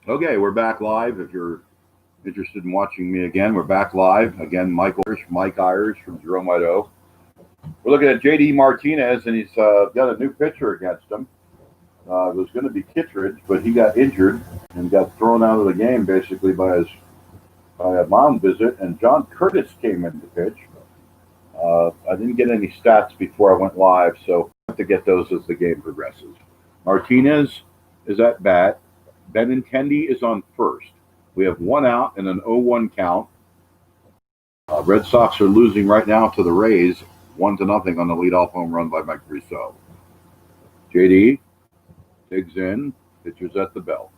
Okay, we're back live. If you're interested in watching me again, we're back live. Again, Mike Irish from Jerome, Idaho. We're looking at J.D. Martinez, and he's got a new pitcher against him. It was going to be Kittredge, but he got injured and got thrown out of the game basically by a mound visit, and John Curtis came in to pitch. I didn't get any stats before I went live, so I have to get those as the game progresses. Martinez is at bat. Benintendi is on first. We have one out and an 0-1 count. Red Sox are losing right now to the Rays, 1-0 on the leadoff home run by Mike Rousseau. JD digs in, pitches at the belt.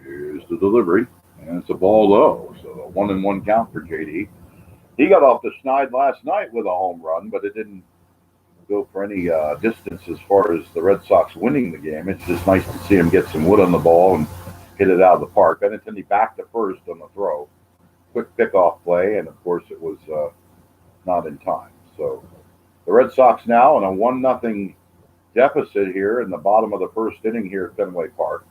Here's the delivery, and it's a ball low, so a 1-1 count for JD. He got off the schneid last night with a home run, but it didn't go for any distance as far as the Red Sox winning the game. It's just nice to see him get some wood on the ball and hit it out of the park. Benintendi back to first on the throw. Quick pickoff play, and of course it was not in time. So the Red Sox now in a 1-0 deficit here in the bottom of the first inning here at Fenway Park.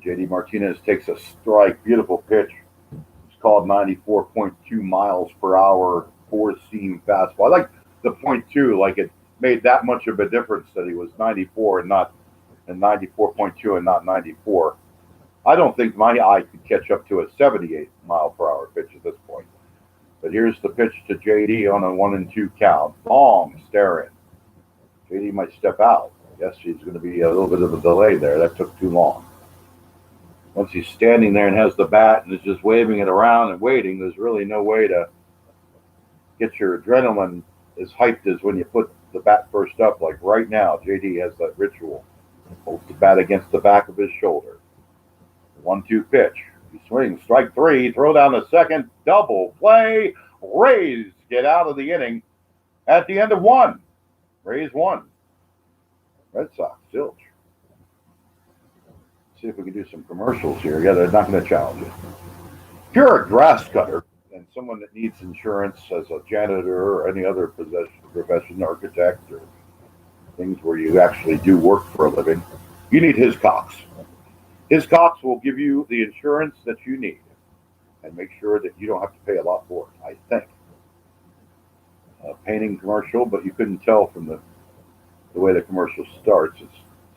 J.D. Martinez takes a strike, beautiful pitch. It's called 94.2 miles per hour, four-seam fastball. I like the .2, like it made that much of a difference that he was 94 and 94.2 and not 94. I don't think my eye could catch up to a 78 mile per hour pitch at this point. But here's the pitch to JD on a 1-2 count. Long stare in. JD might step out. I guess he's going to be a little bit of a delay there. That took too long. Once he's standing there and has the bat and is just waving it around and waiting, there's really no way to get your adrenaline as hyped as when you put the bat first up. Like right now, JD has that ritual. Holds the bat against the back of his shoulder. 1-2 pitch. He swings, strike three, throw down the second, double play. Rays get out of the inning at the end of one. Rays won. Red Sox, zilch. See if we can do some commercials here. Yeah, they're not going to challenge it. If you're a grass cutter and someone that needs insurance as a janitor or any other profession, architect, or things where you actually do work for a living, you need Hiscox. Hiscox will give you the insurance that you need and make sure that you don't have to pay a lot for it, I think. A painting commercial, but you couldn't tell from the way the commercial starts. It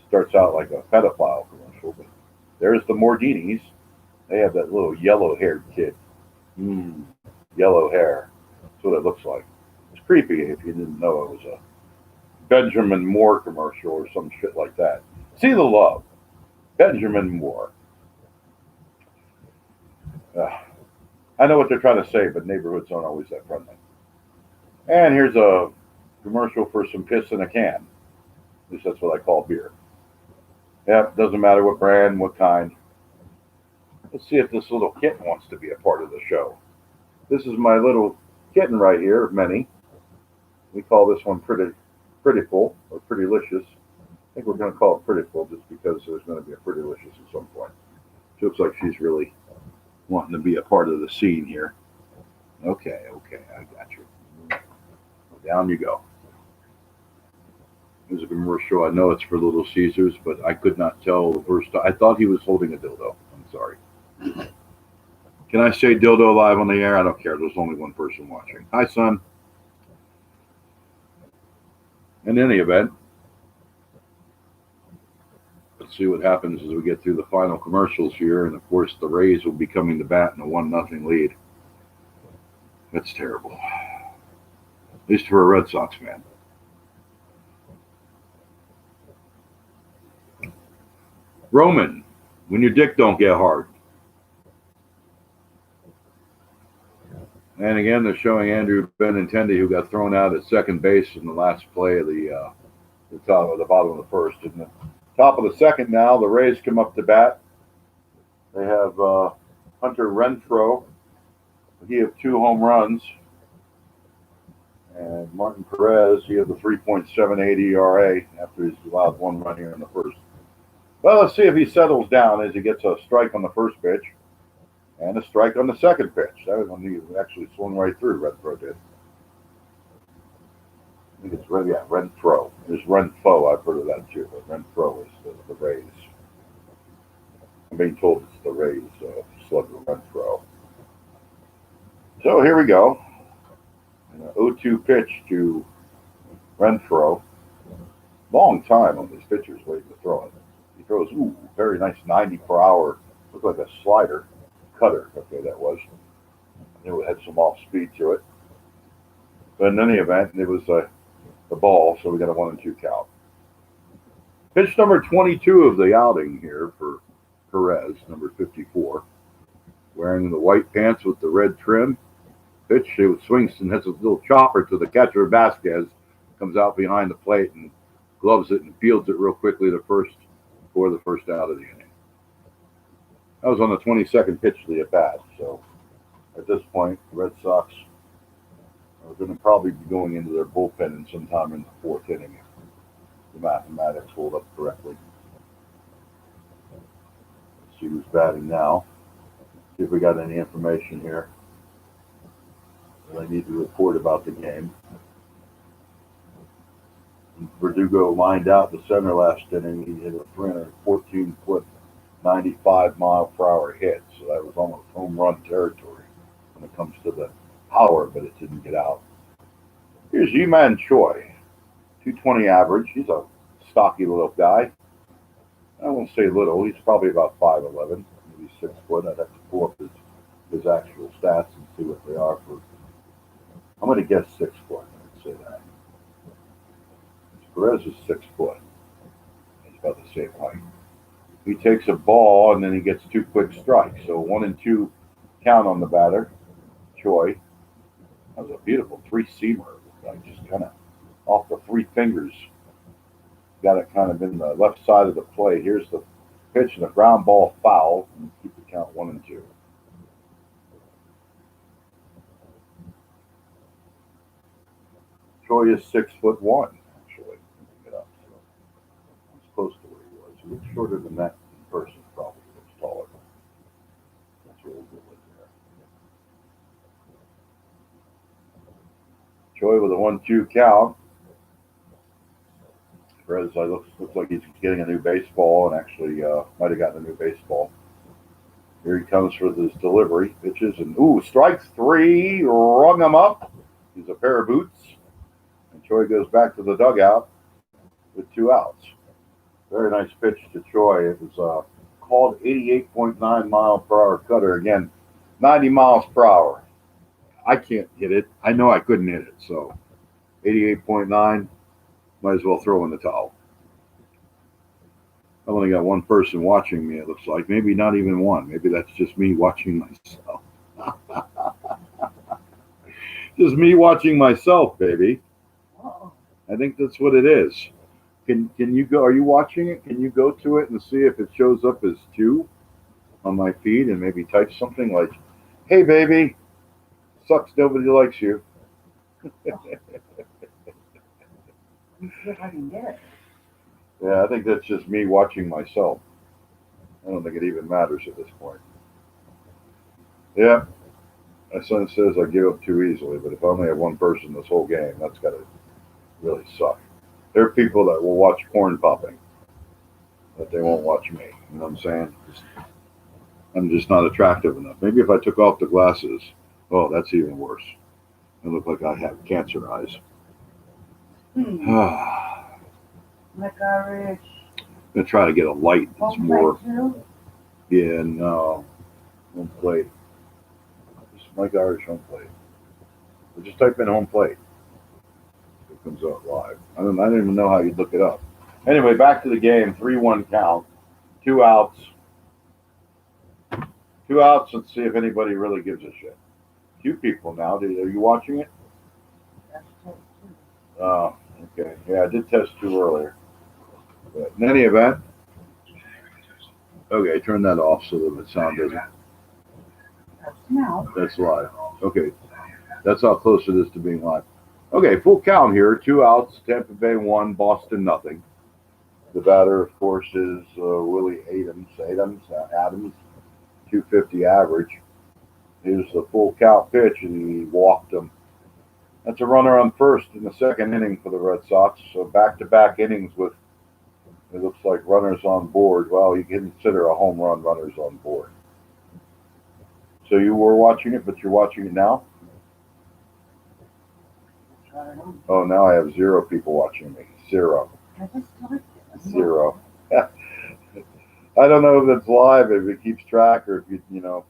starts out like a pedophile commercial, but there's the Mordinis. They have that little yellow-haired kid. Yellow hair. That's what it looks like. It's creepy if you didn't know it was a Benjamin Moore commercial or some shit like that. See the love. Benjamin Moore. I know what they're trying to say, but neighborhoods aren't always that friendly. And here's a commercial for some piss in a can. At least that's what I call beer. Yep, doesn't matter what brand, what kind. Let's see if this little kitten wants to be a part of the show. This is my little kitten right here, Minnie. We call this one Prettyful, or Prettylicious. I think we're going to call it Prettyful just because there's going to be a Prettylicious at some point. She looks like she's really wanting to be a part of the scene here. Okay, I got you. Down you go. There's a commercial. I know it's for Little Caesars, but I could not tell the first time. I thought he was holding a dildo. I'm sorry. Can I say dildo live on the air? I don't care. There's only one person watching. Hi, son. In any event, let's see what happens as we get through the final commercials here. And, of course, the Rays will be coming to bat in a 1-0 lead. That's terrible. At least for a Red Sox fan. Roman, when your dick don't get hard. And again, they're showing Andrew Benintendi, who got thrown out at second base in the last play of the bottom of the first. In the top of the second now, the Rays come up to bat. They have Hunter Renfroe. He have 2 home runs. And Martin Perez, he had the 3.78 ERA after he's allowed 1 run here in the first. Well, let's see if he settles down as he gets a strike on the first pitch and a strike on the second pitch. That was when he actually swung right through, Renfroe did. think it's Renfro. There's Renfro. I've heard of that too, but Renfro is the Rays. I'm being told it's the Rays slugger Renfro. So here we go. An 0-2 pitch to Renfro. Long time on these pitchers waiting to throw it. He throws, very nice 90 per hour. Looked like a slider. Cutter, okay, that was. I knew it had some off speed to it. But in any event, it was the ball, so we got a 1-2 count. Pitch number 22 of the outing here for Perez, number 54. Wearing the white pants with the red trim. Pitch, it swings and hits a little chopper to the catcher, Vasquez. Comes out behind the plate and gloves it and fields it real quickly for the first out of the inning. That was on the 22nd pitch of the at-bat, so at this point, the Red Sox are going to probably be going into their bullpen sometime in the fourth inning if the mathematics hold up correctly. Let's see who's batting now. See if we got any information here that I need to report about the game. Verdugo lined out the center last inning. He hit a 314-foot, 95-mile-per-hour hit, so that was almost home run territory when it comes to the power, but it didn't get out. Here's Yi-Man Choi, 220 average. He's a stocky little guy. I won't say little. He's probably about 5'11", maybe 6 foot. I'd have to pull up his actual stats and see what they are for. I'm going to guess 6 foot. I'd say that. Perez is 6 foot. He's about the same height. He takes a ball and then he gets 2 quick strikes. So 1-2 count on the batter. Choi. That was a beautiful 3-seamer. Like just kind of off the 3 fingers. Got it kind of in the left side of the plate. Here's the pitch and a ground ball foul. And keep the count 1-2. Choi is 6'1", actually. Get up, so he's close to where he was. He looks shorter than that in person, probably. He looks taller. That's really good right there. Choi with a 1-2 count. Perez looks like he's getting a new baseball, and actually might have gotten a new baseball. Here he comes for this delivery. Pitches, and strike 3, rung him up. He's a pair of boots. And Choi goes back to the dugout with 2 outs. Very nice pitch to Choi. It was called 88.9 mile per hour cutter. Again, 90 miles per hour. I can't hit it. I know I couldn't hit it. So 88.9, might as well throw in the towel. I've only got one person watching me, it looks like. Maybe not even one. Maybe that's just me watching myself. Just me watching myself, baby. I think that's what it is. Can you go? Are you watching it? Can you go to it and see if it shows up as 2 on my feed and maybe type something like, "Hey, baby, sucks. Nobody likes you." Yeah, I think that's just me watching myself. I don't think it even matters at this point. Yeah, my son says I give up too easily, but if I only have one person this whole game, that's got to really suck. There are people that will watch corn popping, but they won't watch me. You know what I'm saying? I'm just not attractive enough. Maybe if I took off the glasses, that's even worse. I look like I have cancer eyes. Like Irish. I'm going to try to get a light that's more. Yeah, no. Home plate. Just Mike Irish home plate. Or just type in home plate. It comes out live. I don't even know how you'd look it up. Anyway, back to the game. 3-1 count. 2 outs. 2 outs. Let's see if anybody really gives a shit. 2 people now. Are you watching it? Oh, okay. Yeah, I did test 2 earlier. But in any event, okay, turn that off so that the sound doesn't. That's live. Okay, that's how close it is to being live. Okay, full count here. 2 outs. Tampa Bay 1, Boston nothing. The batter, of course, is Willie Adams, 250 average. Here's the full count pitch, and he walked him. That's a runner on first in the second inning for the Red Sox. So back-to-back innings with, it looks like, runners on board. Well, you can consider a home run runners on board. So you were watching it, but you're watching it now? Oh, now I have 0 people watching me. 0. I just started. 0. I don't know if it's live, if it keeps track, or if you know.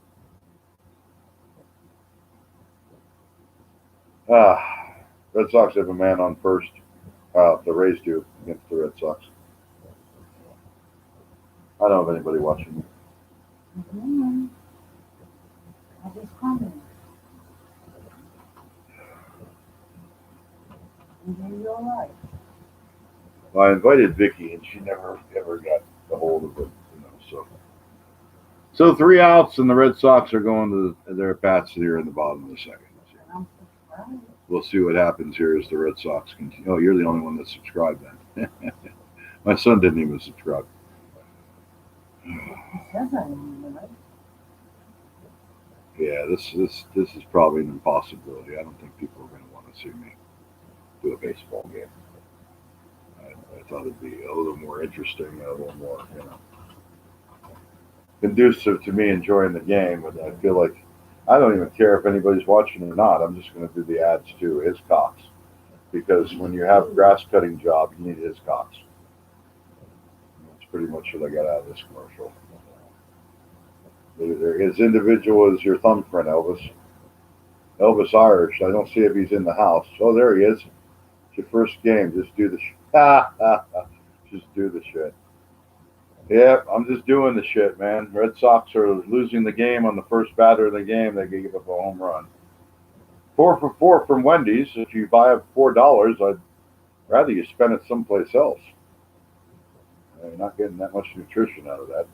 Red Sox have a man on first. The Rays do against the Red Sox. I don't have anybody watching me. Mm-hmm. I just commented. And you're all right. Well, I invited Vicky, and she never ever got a hold of it. So 3 outs, and the Red Sox are going to their bats here in the bottom of the second. I'm surprised. We'll see what happens here as the Red Sox continue. Oh, you're the only one that subscribed then. My son didn't even subscribe. It says I am, right? Yeah, this is probably an impossibility. I don't think people are going to want to see me do a baseball game. I thought it'd be a little more interesting, a little more, conducive to me enjoying the game. But I feel like I don't even care if anybody's watching or not. I'm just going to do the ads too. Hiscox, because when you have grass cutting job, you need Hiscox. That's pretty much what I got out of this commercial. His individual is your thumbprint, Elvis. Elvis Irish. I don't see if he's in the house. Oh, there he is. It's your first game. Just do the just do the shit. Yeah, I'm just doing the shit, man. Red Sox are losing the game on the first batter of the game. They gave up a home run. 4 for 4 from Wendy's. If you buy it $4, I'd rather you spend it someplace else. You're not getting that much nutrition out of that.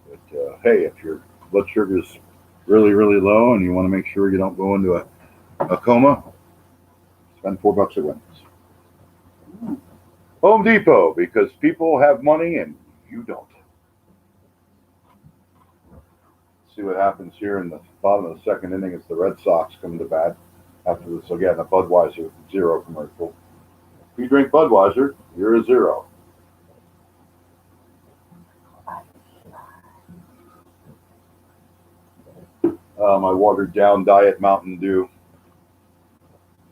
But hey, if your blood sugar is really, really low and you want to make sure you don't go into a coma, spend $4 at Wendy's. Home Depot, because people have money and you don't. See what happens here in the bottom of the second inning as the Red Sox come to bat after this, again, a Budweiser 0 commercial. If you drink Budweiser, you're a 0. My watered down Diet Mountain Dew.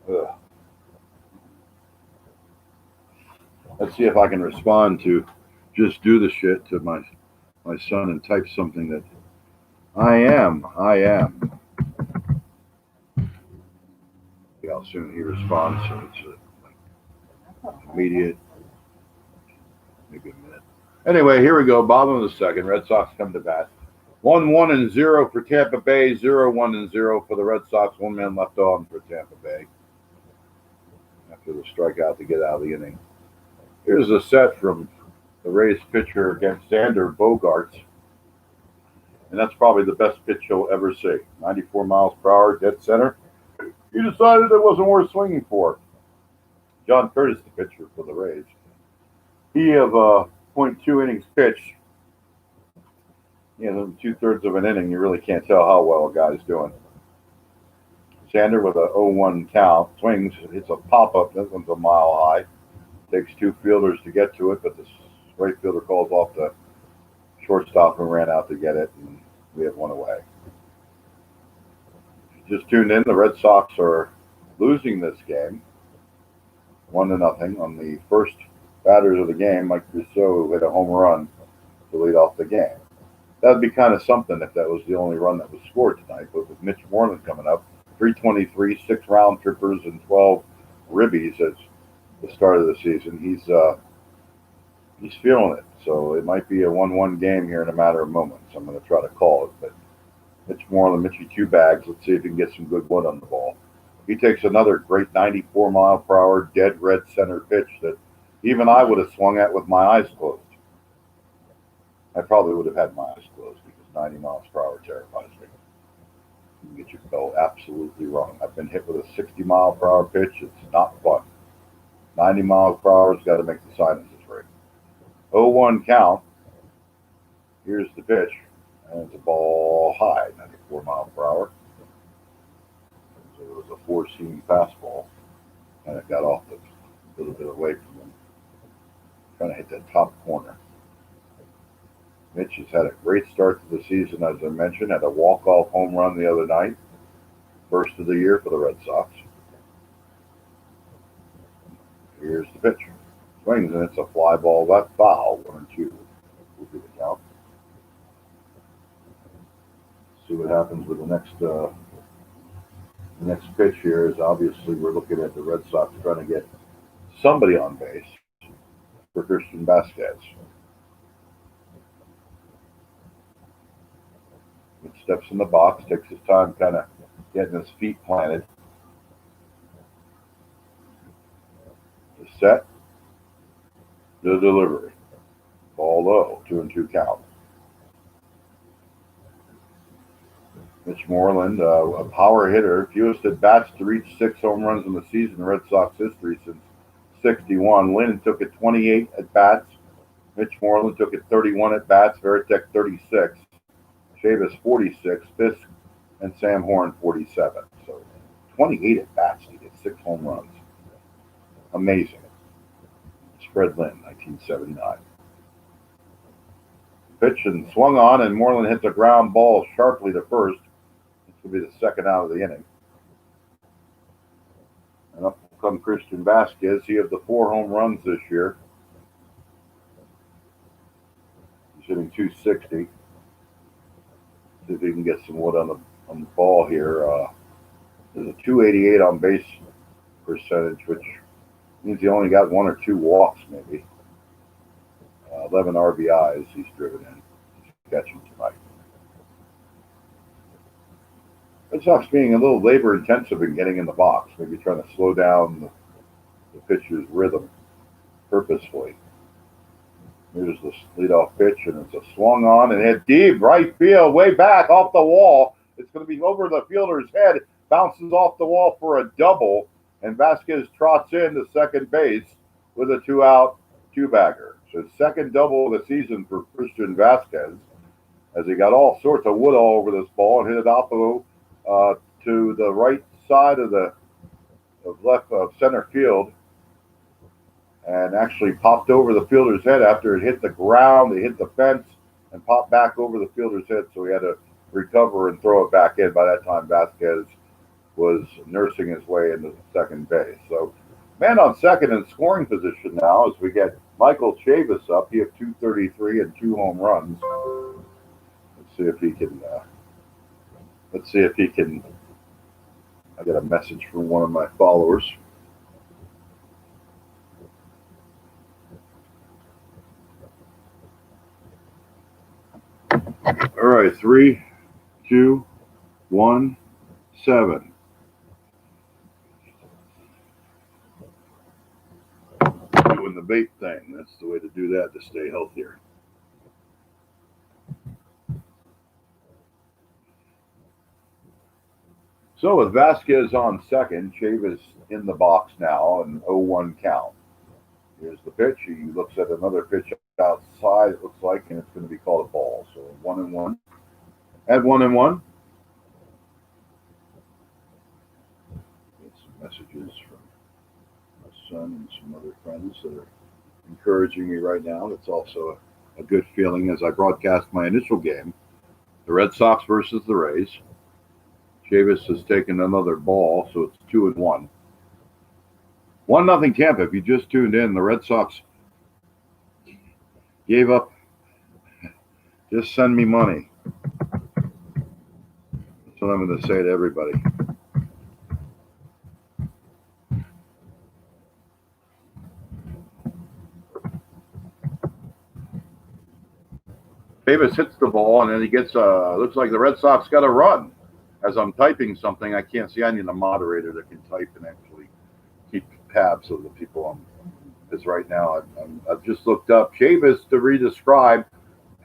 Ugh. Let's see if I can respond to just do the shit to my son and type something that I am. See how soon he responds. So it's immediate. Maybe a minute. Anyway, here we go. Bottom of the second. Red Sox come to bat. 1-1-0 for Tampa Bay. 0-1-0 for the Red Sox. 1 man left on for Tampa Bay after the strikeout to get out of the inning. Here's a set from the Rays pitcher against Xander Bogaerts. And that's probably the best pitch you'll ever see. 94 miles per hour, dead center. He decided it wasn't worth swinging for. John Curtis, the pitcher for the Rays. He have .2 innings pitched. In 2/3 of an inning, you really can't tell how well a guy's doing. Xander with a 0-1 count, swings, hits a pop-up. This one's a mile high. Takes 2 fielders to get to it, but the right fielder calls off the shortstop and ran out to get it, and we have 1 away. If you just tuned in, the Red Sox are losing this game 1-0 on the first batters of the game. Mike Rousseau hit a home run to lead off the game. That would be kind of something if that was the only run that was scored tonight, but with Mitch Moreland coming up, 323, 6 round trippers, and 12 ribbies as the start of the season, he's feeling it. So it might be a 1-1 game here in a matter of moments. I'm going to try to call it, but Mitch Moreland, Mitchie 2 bags. Let's see if he can get some good wood on the ball. He takes another great 94 mile per hour dead red center pitch that even I would have swung at with my eyes closed. I probably would have had my eyes closed because 90 miles per hour terrifies me. You can get your bell absolutely wrong. I've been hit with a 60 mile per hour pitch. It's not fun. 90 miles per hour has got to make the sinuses ring. 0-1 count. Here's the pitch. And it's a ball high, 94 miles per hour. So it was a four-seam fastball, and it got off a little bit away from him. Trying to hit that top corner. Mitch has had a great start to the season, as I mentioned. Had a walk-off home run the other night. First of the year for the Red Sox. Here's the pitch. Swings, and it's a fly ball left foul. 1-2 will be the count. See what happens with the next pitch here is obviously we're looking at the Red Sox trying to get somebody on base for Christian Vasquez. He steps in the box, takes his time kind of getting his feet planted. The set, the delivery. Ball low, 2-2 count. Mitch Moreland, a power hitter, fewest at bats to reach 6 home runs in the season in Red Sox history since '61. Lynn took it 28 at bats. Mitch Moreland took it 31 at bats. Veritek 36. Chavis 46. Fisk and Sam Horn 47. So 28 at bats to get 6 home runs. Amazing. Fred Lynn, 1979. Pitch and swung on, and Moreland hit the ground ball sharply to first. This will be the second out of the inning. And up will come Christian Vasquez. He had the 4 home runs this year. He's hitting 260. See if he can get some wood on the ball here. There's a 288 on base percentage, which means he only got 1 or 2 walks, maybe. 11 RBIs he's driven in. He's catching tonight. Red Sox being a little labor intensive in getting in the box, maybe trying to slow down the pitcher's rhythm purposefully. Here's the leadoff pitch, and it's a swung on and hit deep right field, way back off the wall. It's going to be over the fielder's head, bounces off the wall for a double, and Vasquez trots in to second base with a 2-out 2-bagger. So second double of the season for Christian Vasquez, as he got all sorts of wood all over this ball and hit it out to the right side of center field, and actually popped over the fielder's head after it hit the ground. It hit the fence and popped back over the fielder's head, so he had to recover and throw it back in. By that time, Vasquez was nursing his way into second base. So man on second in scoring position now as we get Michael Chavis up. He had 233 and 2 home runs. Let's see if he can. I got a message from one of my followers. All right, 3, 2, 1, 7. Doing the vape thing. That's the way to do that to stay healthier. So with Vasquez on second, Chavis in the box now, and 0-1 count. Here's the pitch. He looks at another pitch outside, it looks like, and it's going to be called a ball. So 1-1. At 1-1. Get some messages from my son and some other friends that are encouraging me right now. It's also a good feeling as I broadcast my initial game, the Red Sox versus the Rays. Chavis has taken another ball, so it's 2-1. 1-0 Tampa. If you just tuned in, the Red Sox gave up. Just send me money. That's what I'm going to say to everybody. Chavis hits the ball, and then he gets looks like the Red Sox got a run. As I'm typing something, I can't see. I need a moderator that can type and actually keep tabs of the people on. Because right now, I've just looked up. Chavis, to re-describe,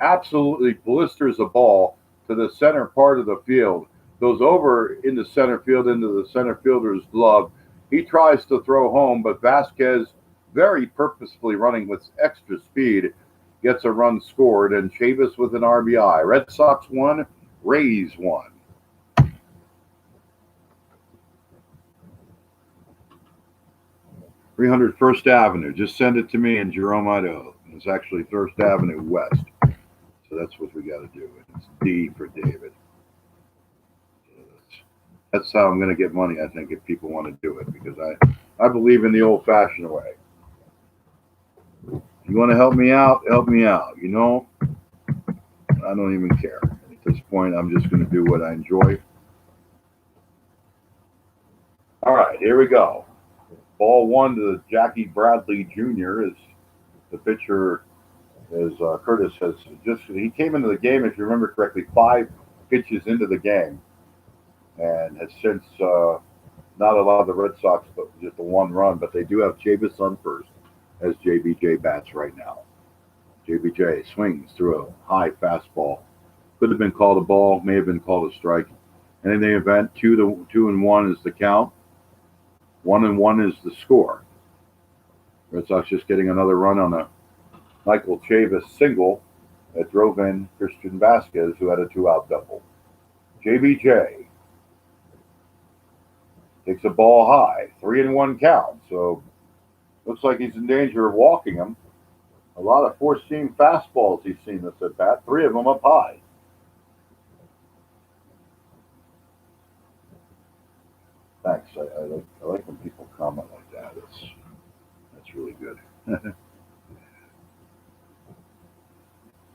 absolutely blisters a ball to the center part of the field. Goes over into center field, into the center fielder's glove. He tries to throw home, but Vasquez, very purposefully running with extra speed, gets a run scored, and Chavis with an RBI. Red Sox 1, Rays 1. 300 First Avenue. Just send it to me in Jerome, Idaho. It's actually First Avenue West. So that's what we got to do. It's D for David. So that's how I'm going to get money, I think, if people want to do it, because I believe in the old-fashioned way. If you want to help me out, help me out. You know, I don't even care. At this point, I'm just going to do what I enjoy. All right, here we go. Ball one to Jackie Bradley Jr. is the pitcher. As Curtis has he came into the game, if you remember correctly, 5 pitches into the game, and has since not allowed the Red Sox but just the 1 run. But they do have Chavis on first as JBJ bats right now. JBJ swings through a high fastball. Could have been called a ball, may have been called a strike. In any event, 2-1 is the count. 1-1 is the score. Red Sox just getting another run on a Michael Chavis single that drove in Christian Vasquez, who had a 2-out double. JBJ takes a ball high, 3-1 count. So looks like he's in danger of walking him. A lot of four-seam fastballs he's seen this at bat, 3 of them up high. Thanks. I like when people comment like that. That's really good.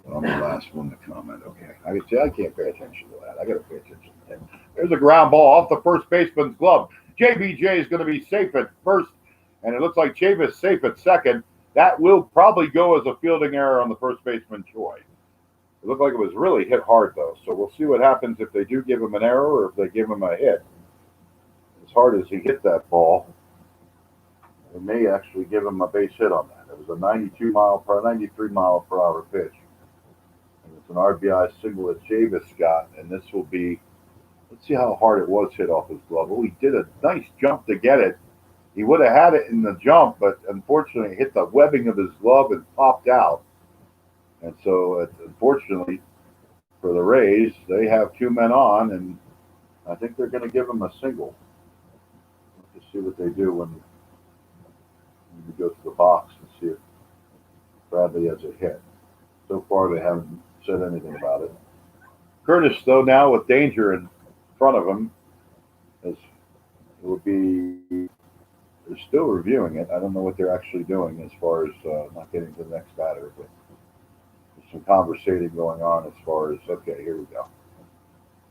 I'm the last one to comment. Okay, I can't pay attention to that. I got to pay attention to him. There's a ground ball off the first baseman's glove. JBJ is going to be safe at first, and it looks like Chavis safe at second. That will probably go as a fielding error on the first baseman, Choi. It looked like it was really hit hard, though, so we'll see what happens if they do give him an error or if they give him a hit. As hard as he hit that ball, they may actually give him a base hit on that. It was a 93 mile per hour pitch. And it's an RBI single that Chavis got, and this will be, let's see how hard it was hit off his glove. Oh, he did a nice jump to get it. He would have had it in the jump, but unfortunately it hit the webbing of his glove and popped out. And so, unfortunately, for the Rays, they have 2 men on, and I think they're going to give him a single. Let's see what they do when we go to the box and see if Bradley has a hit. So far, they haven't said anything about it. Curtis, though, now with danger in front of him, as it would be, they're still reviewing it. I don't know what they're actually doing as far as not getting to the next batter, but there's some conversating going on as far as, okay, here we go.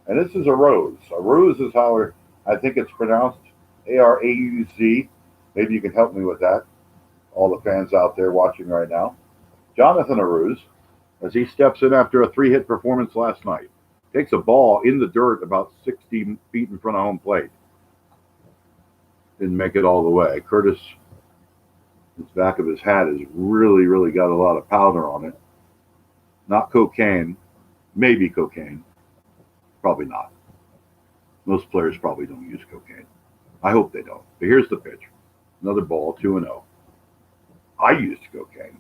And this is a rose. A rose is how I think it's pronounced, Arauz. Maybe you can help me with that, all the fans out there watching right now. Jonathan Arauz, as he steps in after a 3-hit performance last night, takes a ball in the dirt about 60 feet in front of home plate. Didn't make it all the way. Curtis, the back of his hat has really, really got a lot of powder on it. Not cocaine, maybe cocaine, probably not. Most players probably don't use cocaine. I hope they don't. But here's the pitch. Another ball, 2-0. I used cocaine.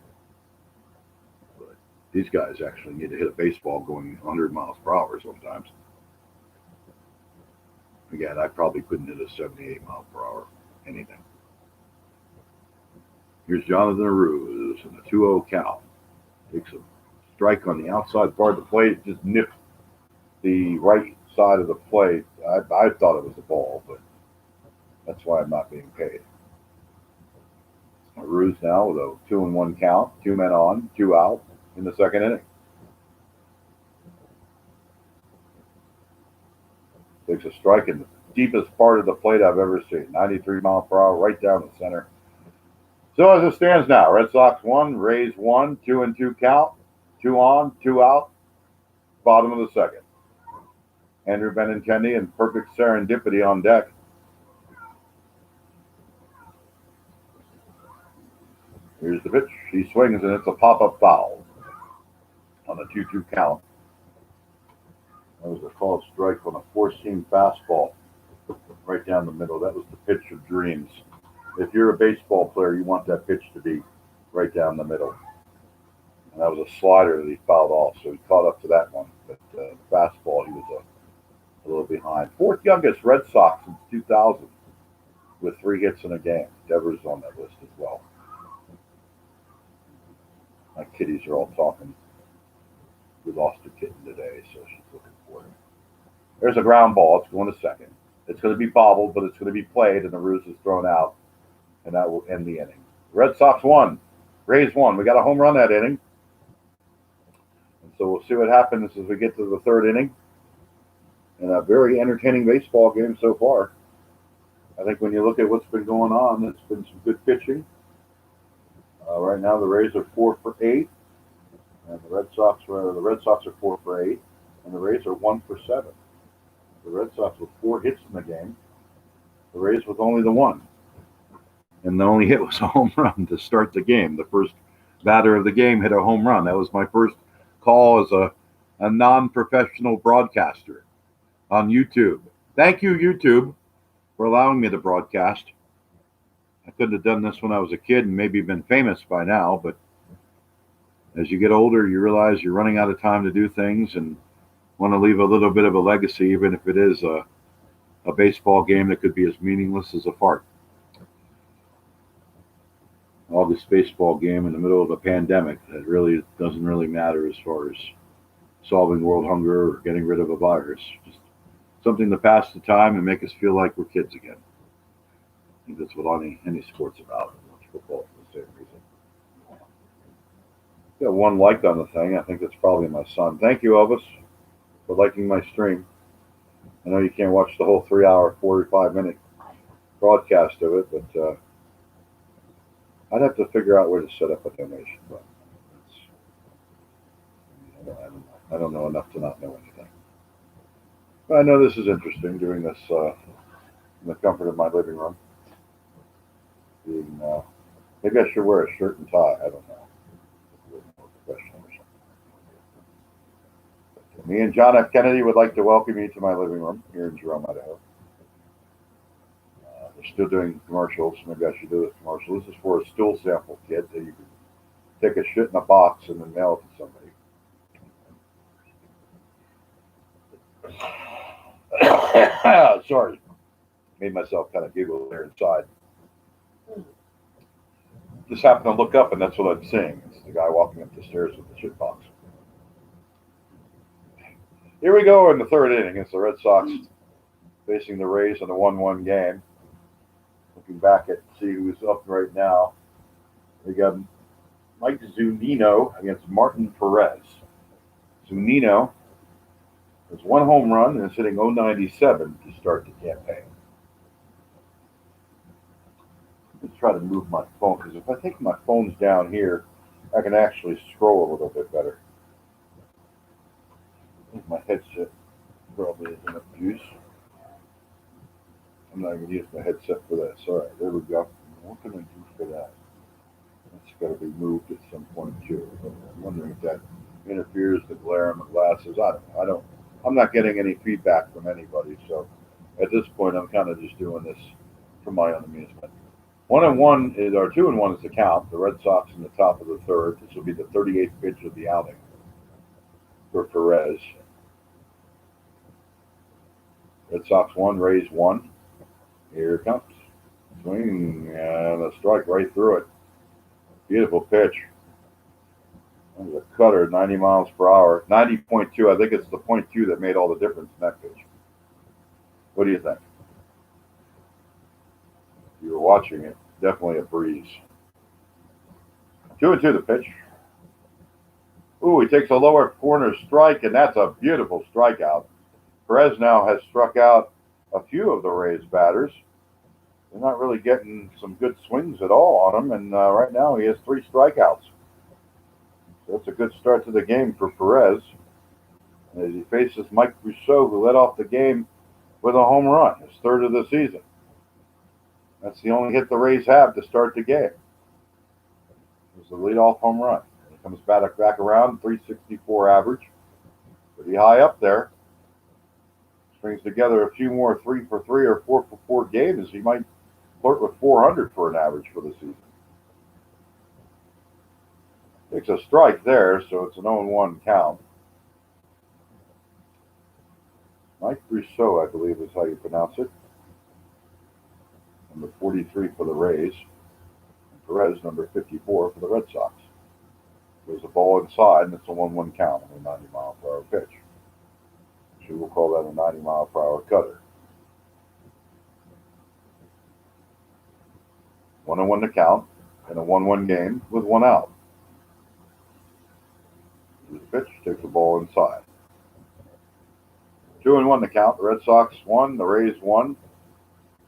But these guys actually need to hit a baseball going 100 miles per hour sometimes. Again, I probably couldn't hit a 78 mile per hour anything. Here's Jonathan Arauz in a 2-0 count. Takes a strike on the outside part of the plate. It just nipped the right side of the plate. I thought it was a ball, but that's why I'm not being paid. Arauz now with a 2-1 count. 2 men on, 2 out in the second inning. Takes a strike in the deepest part of the plate I've ever seen. 93 mile per hour, right down the center. So as it stands now, Red Sox 1, Rays 1, 2-2 count, 2 on, 2 out, bottom of the second. Andrew Benintendi and perfect serendipity on deck. Here's the pitch. He swings and it's a pop-up foul on a 2-2 count. That was a called strike on a four-seam fastball right down the middle. That was the pitch of dreams. If you're a baseball player, you want that pitch to be right down the middle. And that was a slider that he fouled off, so he caught up to that one. But the fastball, he was a little behind. 4th youngest Red Sox since 2000. with 3 hits in a game. Devers on that list as well. My kitties are all talking. We lost a kitten today, so she's looking for him. There's a ground ball. It's going to second. It's going to be bobbled, but it's going to be played, and the ruse is thrown out, and that will end the inning. Red Sox won. Rays won. We got a home run that inning. And so we'll see what happens as we get to the 3rd inning. And a very entertaining baseball game so far. I think when you look at what's been going on, it's been some good pitching. Right now, the Rays are 4 for 8, and the Red Sox are 4 for 8, and the Rays are 1 for 7. The Red Sox with 4 hits in the game, the Rays with only the 1, and the only hit was a home run to start the game. The first batter of the game hit a home run. That was my first call as a non-professional broadcaster on YouTube. Thank you, YouTube, for allowing me to broadcast. I couldn't have done this when I was a kid and maybe been famous by now, but as you get older, you realize you're running out of time to do things and want to leave a little bit of a legacy, even if it is a baseball game that could be as meaningless as a fart. August baseball game in the middle of a pandemic that really doesn't really matter as far as solving world hunger or getting rid of a virus. Just something to pass the time and make us feel like we're kids again. I think that's what any sport's about. Watch football for the same reason. Got 1 like on the thing. I think that's probably my son. Thank you, Elvis, for liking my stream. I know you can't watch the whole 3-hour, 45-minute broadcast of it, but I'd have to figure out where to set up a donation button. I don't know enough to not know anything. But I know this is interesting, doing this in the comfort of my living room. Maybe I should wear a shirt and tie. I don't know. A little more professional or something. But, me and John F. Kennedy would like to welcome you to my living room here in Jerome, Idaho. They're still doing commercials. Maybe I should do this commercial. This is for a stool sample kit that you can take a shit in a box and then mail it to somebody. Sorry. Made myself kind of giggle there inside. Just happened to look up, and that's what I'm seeing. It's the guy walking up the stairs with the shit box. Here we go in the 3rd inning. It's the Red Sox facing the Rays in a 1-1 game. Looking back at see who's up right now. We got Mike Zunino against Martin Perez. Zunino has 1 home run and is hitting .097 to start the campaign. Let's try to move my phone, because if I take my phones down here, I can actually scroll a little bit better. I think my headset probably isn't enough juice. I'm not going to use my headset for this. All right, there we go. What can I do for that? That's got to be moved at some point too. I'm wondering if that interferes the glare on my glasses. I'm not getting any feedback from anybody, so at this point, I'm kind of just doing this for my own amusement. 1-1 is, or 2-1 is the count. The Red Sox in the top of the 3rd. This will be the 38th pitch of the outing for Perez. Red Sox 1, Rays 1. Here it comes. Swing and a strike right through it. Beautiful pitch. That was a cutter, 90 miles per hour. 90.2. I think it's the .2 that made all the difference in that pitch. What do you think? You were watching it. Definitely a breeze. 2-2 the pitch. Ooh, he takes a lower corner strike, and that's a beautiful strikeout. Perez now has struck out a few of the Rays batters. They're not really getting some good swings at all on him, and right now he has 3 strikeouts. So that's a good start to the game for Perez as he faces Mike Rousseau, who led off the game with a home run, his 3rd of the season. That's the only hit the Rays have to start the game. It was the leadoff home run. He comes back around, 364 average. Pretty high up there. Strings together a few more 3 for 3 or 4 for 4 games. He might flirt with 400 for an average for the season. Takes a strike there, so it's an 0-1 count. Mike Rousseau, I believe is how you pronounce it. number 43 for the Rays, and Perez, number 54 for the Red Sox. There's a ball inside, and it's a 1-1 count on a 90-mile-per-hour pitch. So we'll call that a 90-mile-per-hour cutter. 1-1 to count in a 1-1 game with 1 out. The pitch takes the ball inside. 2-1 to count. The Red Sox won. The Rays won.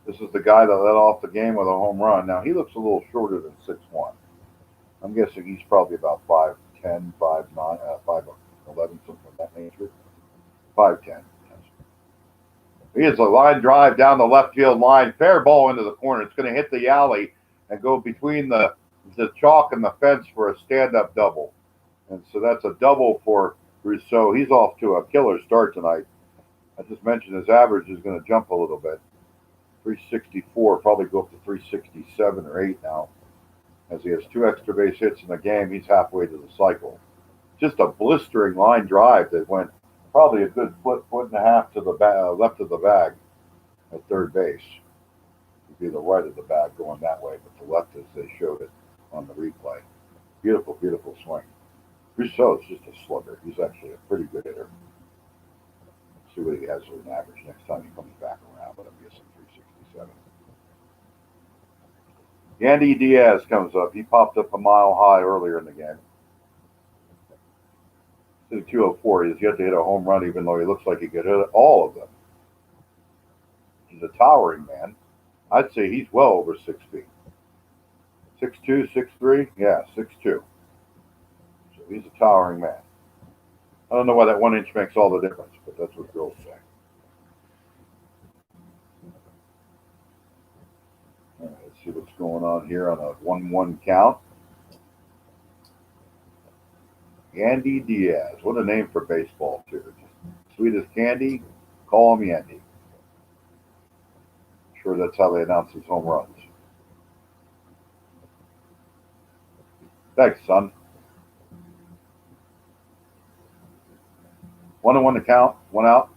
This is the guy that led off the game with a home run. Now, he looks a little shorter than 6'1". I'm guessing he's probably about 5'10", 5'9", 5'11", something of that nature. 5'10". He has a line drive down the left field line. Fair ball into the corner. It's going to hit the alley and go between the chalk and the fence for a stand-up double. And so that's a double for Rousseau. He's off to a killer start tonight. I just mentioned his average is going to jump a little bit. 364, probably go up to 367 or 8 now. As he has 2 extra base hits in the game, he's halfway to the cycle. Just a blistering line drive that went probably a good foot and a half to the left of the bag at third base. It would be the right of the bag going that way, but the left as they showed it on the replay. Beautiful, beautiful swing. Rousseau is just a slugger. He's actually a pretty good hitter. Let's see what he has as an average next time he comes back around, but I'm guessing 367. Yandy Diaz comes up. He popped up a mile high earlier in the game. 204. He's yet to hit a home run, even though he looks like he could hit all of them. He's a towering man. I'd say he's well over 6 feet. 6'2", 6'3"? Yeah, 6'2". So he's a towering man. I don't know why that 1 inch makes all the difference, but that's what girls say. All right, let's see what's going on here on a 1-1 count. Yandy Diaz. What a name for baseball, too. Just sweet as candy. Call him Yandy. I'm sure that's how they announce his home runs. Thanks, son. 1-1 to count. 1 out.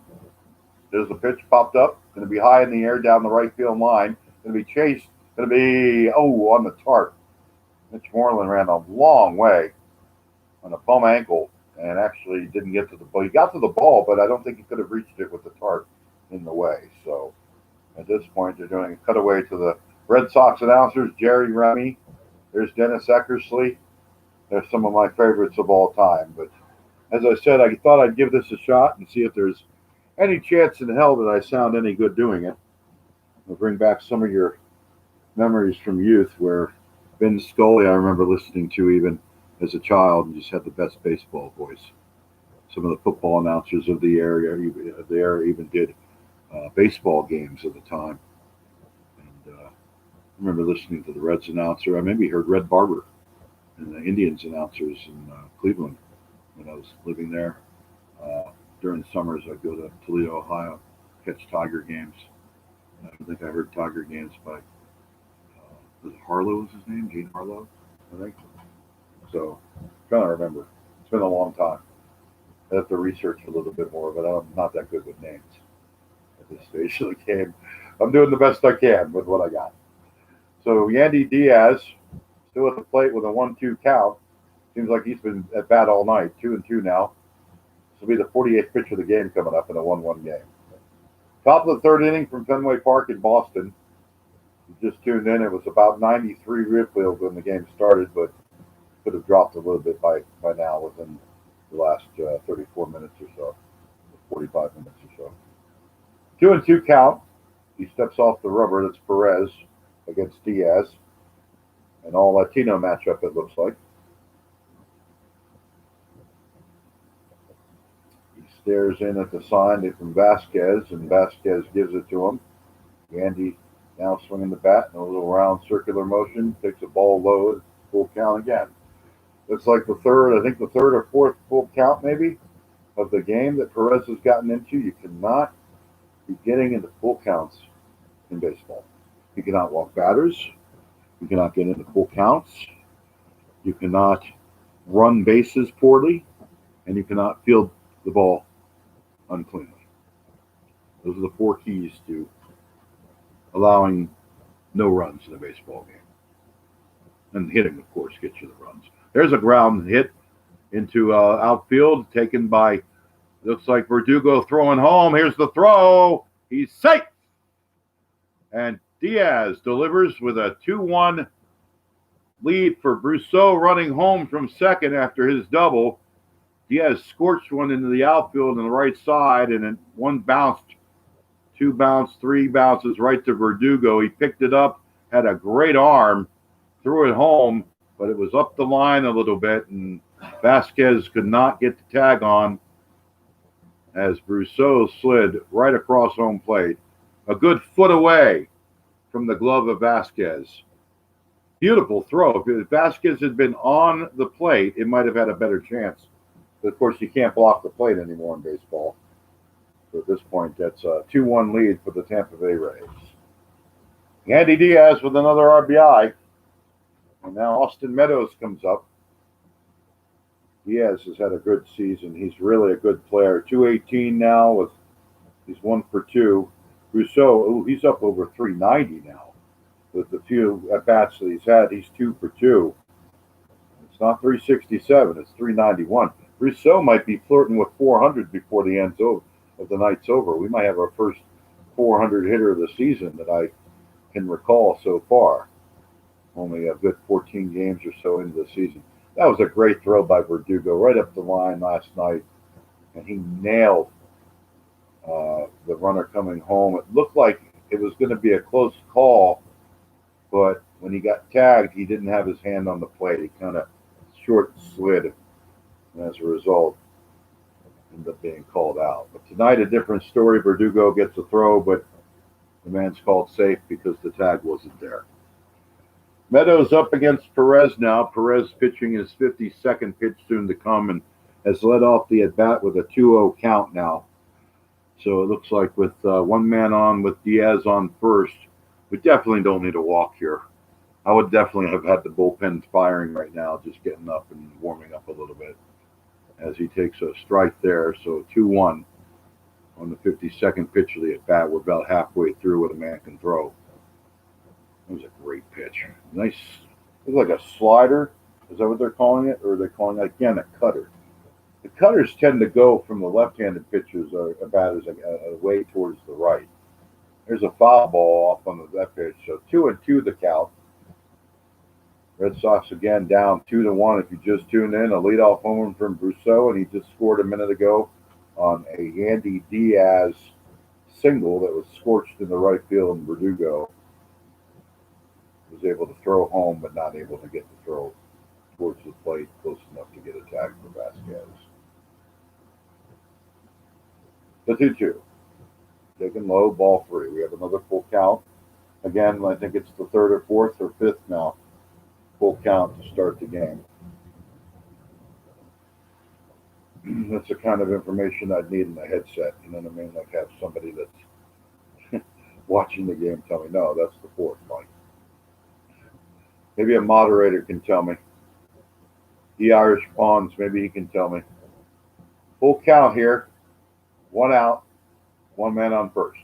There's the pitch popped up. Going to be high in the air down the right field line. Going to be chased. Going to be, on the tarp. Mitch Moreland ran a long way on a bum ankle and actually didn't get to the ball. He got to the ball, but I don't think he could have reached it with the tarp in the way. So at this point, they're doing a cutaway to the Red Sox announcers, Jerry Remy. There's Dennis Eckersley. They're some of my favorites of all time. But as I said, I thought I'd give this a shot and see if there's any chance in hell that I sound any good doing it. I'll bring back some of your memories from youth where Vin Scully I remember listening to even as a child and just had the best baseball voice. Some of the football announcers of the era even did baseball games at the time. And I remember listening to the Reds announcer. I maybe heard Red Barber and the Indians announcers in Cleveland when I was living there. During the summers, I'd go to Toledo, Ohio, catch Tiger games. I think I heard Tiger games by, was it Harlow was his name? Gene Harlow, I think. So, I'm trying to remember. It's been a long time. I have to research a little bit more, but I'm not that good with names at this stage of the game. I'm doing the best I can with what I got. So, Yandy Diaz, still at the plate with a 1-2 count. Seems like he's been at bat all night. 2-2 now. This will be the 48th pitch of the game coming up in a 1-1 game. Top of the third inning from Fenway Park in Boston. You just tuned in. It was about 93 Ridgefield when the game started, but could have dropped a little bit by now within the last 34 minutes or so, 45 minutes or so. 2-2 count. He steps off the rubber. That's Perez against Diaz. An all-Latino matchup, it looks like. He stares in at the sign from Vasquez, and Vasquez gives it to him. Yandy now swinging the bat in a little round circular motion, takes a ball low, full count again. Looks like the third or fourth full count maybe of the game that Perez has gotten into. You cannot be getting into full counts in baseball. You cannot walk batters. You cannot get into full counts. You cannot run bases poorly. And you cannot field the ball uncleanly. Those are the 4 keys to allowing no runs in a baseball game. And hitting, of course, gets you the runs. There's a ground hit into outfield, taken by, looks like Verdugo throwing home. Here's the throw. He's safe. And Diaz delivers with a 2-1 lead for Brousseau, running home from second after his double. Diaz scorched one into the outfield on the right side, and then one bounced, two bounced, three bounces right to Verdugo. He picked it up, had a great arm, threw it home, but it was up the line a little bit, and Vasquez could not get the tag on as Brousseau slid right across home plate, a good foot away from the glove of Vasquez. Beautiful throw. If Vasquez had been on the plate, it might have had a better chance. But of course, you can't block the plate anymore in baseball. So at this point, that's a 2-1 lead for the Tampa Bay Rays. Andy Diaz with another RBI. And now Austin Meadows comes up. Diaz has had a good season. He's really a good player. 218 now. He's 1 for 2. Brousseau, he's up over 390 now. With the few at-bats that he's had, he's 2 for 2. It's not 367, it's 391. Brousseau might be flirting with 400 before the end of the night's over. We might have our first 400 hitter of the season that I can recall so far. Only a good 14 games or so into the season. That was a great throw by Verdugo right up the line last night, and he nailed the runner coming home. It looked like it was going to be a close call, but when he got tagged, he didn't have his hand on the plate. He kind of short slid, and as a result, ended up being called out. But tonight, a different story. Verdugo gets a throw, but the man's called safe because the tag wasn't there. Meadows up against Perez now. Perez pitching his 52nd pitch soon to come and has led off the at-bat with a 2-0 count now. So it looks like with one man on with Diaz on first, we definitely don't need a walk here. I would definitely have had the bullpen firing right now, just getting up and warming up a little bit as he takes a strike there. So 2-1 on the 52nd pitch of the at-bat. We're about halfway through what a man can throw. It was a great pitch. Nice. It was like a slider. Is that what they're calling it? Or are they calling it, again, a cutter? The cutters tend to go from the left-handed pitchers batters away towards the right. There's a foul ball off on that pitch. So 2-2 the count. Red Sox again down 2-1. If you just tuned in, a leadoff home run from Brousseau, and he just scored a minute ago on a Yandy Diaz single that was scorched in the right field, and Verdugo was able to throw home, but not able to get the throw towards the plate close enough to get a tag for Vasquez. The 2-2. Taken low, ball 3. We have another full count. Again, I think it's the 3rd or 4th or 5th now. Full count to start the game. That's the kind of information I'd need in a headset. You know what I mean? Like have somebody that's watching the game tell me, no, that's the 4th, Mike. Maybe a moderator can tell me. The Irish Pawns, maybe he can tell me. Full count here. 1 out. 1 man on first.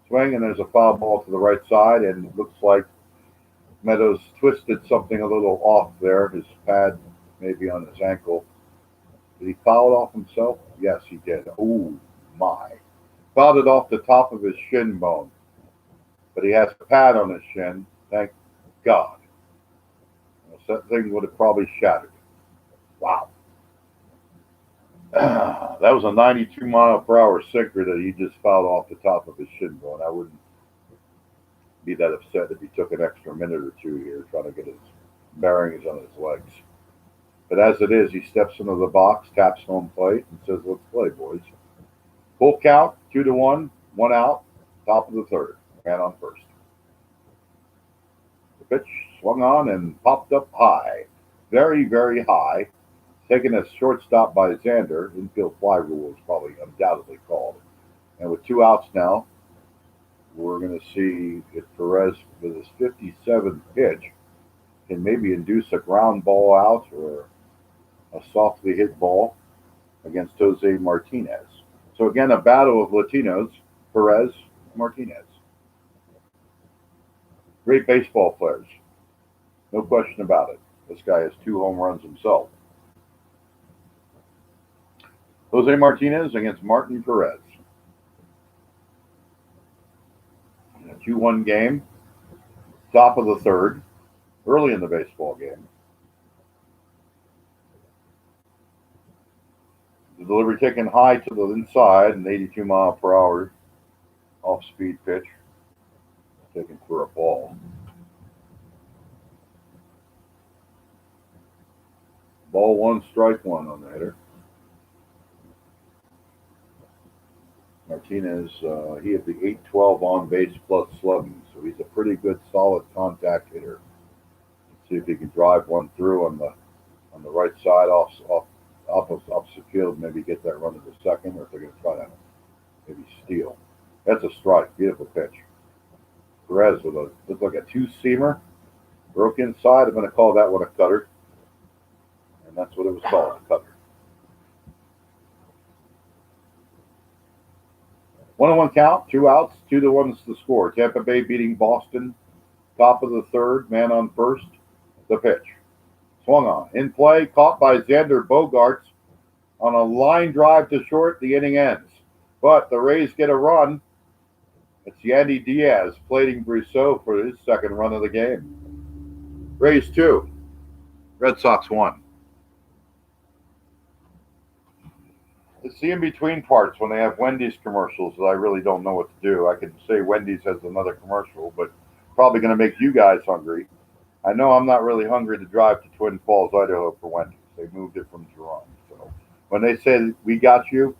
Swing, and there's a foul ball to the right side, and it looks like Meadows twisted something a little off there. His pad maybe on his ankle. Did he foul it off himself? Yes, he did. Oh, my. Fouled it off the top of his shin bone. But he has a pad on his shin. Thank God. That thing would have probably shattered. Wow. That was a 92-mile-per-hour sinker that he just fouled off the top of his shin bone. I wouldn't be that upset if he took an extra minute or two here trying to get his bearings on his legs. But as it is, he steps into the box, taps home plate, and says, let's play, boys. Full count, 2-1, 1 out, top of the 3rd. Man on first. The pitch swung on and popped up high. Very, very high. Taken as shortstop by Xander. Infield fly rule is probably undoubtedly called. And with 2 outs now, we're going to see if Perez, with his 57th pitch, can maybe induce a ground ball out or a softly hit ball against Jose Martinez. So again, a battle of Latinos, Perez, Martinez. Great baseball players. No question about it. This guy has 2 home runs himself. Jose Martinez against Martin Perez. In a 2-1 game, top of the third, early in the baseball game. The delivery taken high to the inside, an 82-mile-per-hour off-speed pitch, taken for a ball. Ball 1, strike 1 on the hitter. Martinez, he had the 812 on base plus slugging, so he's a pretty good, solid contact hitter. Let's see if he can drive one through on the right side opposite field, maybe get that run to the second, or if they're going to try to maybe steal. That's a strike. Beautiful pitch. Perez with looked like a 2-seamer, broke inside. I'm going to call that one a cutter, and that's what it was called, a cutter. 1-1 count, 2 outs, 2-1 is the score. Tampa Bay beating Boston. Top of the third, man on first. The pitch. Swung on. In play, caught by Xander Bogaerts on a line drive to short. The inning ends. But the Rays get a run. It's Yandy Diaz plating Brissot for his second run of the game. Rays 2. Red Sox 1. It's the in-between parts when they have Wendy's commercials that I really don't know what to do. I could say Wendy's has another commercial, but probably going to make you guys hungry. I know I'm not really hungry to drive to Twin Falls, Idaho for Wendy's. They moved it from Jerome. So when they say we got you,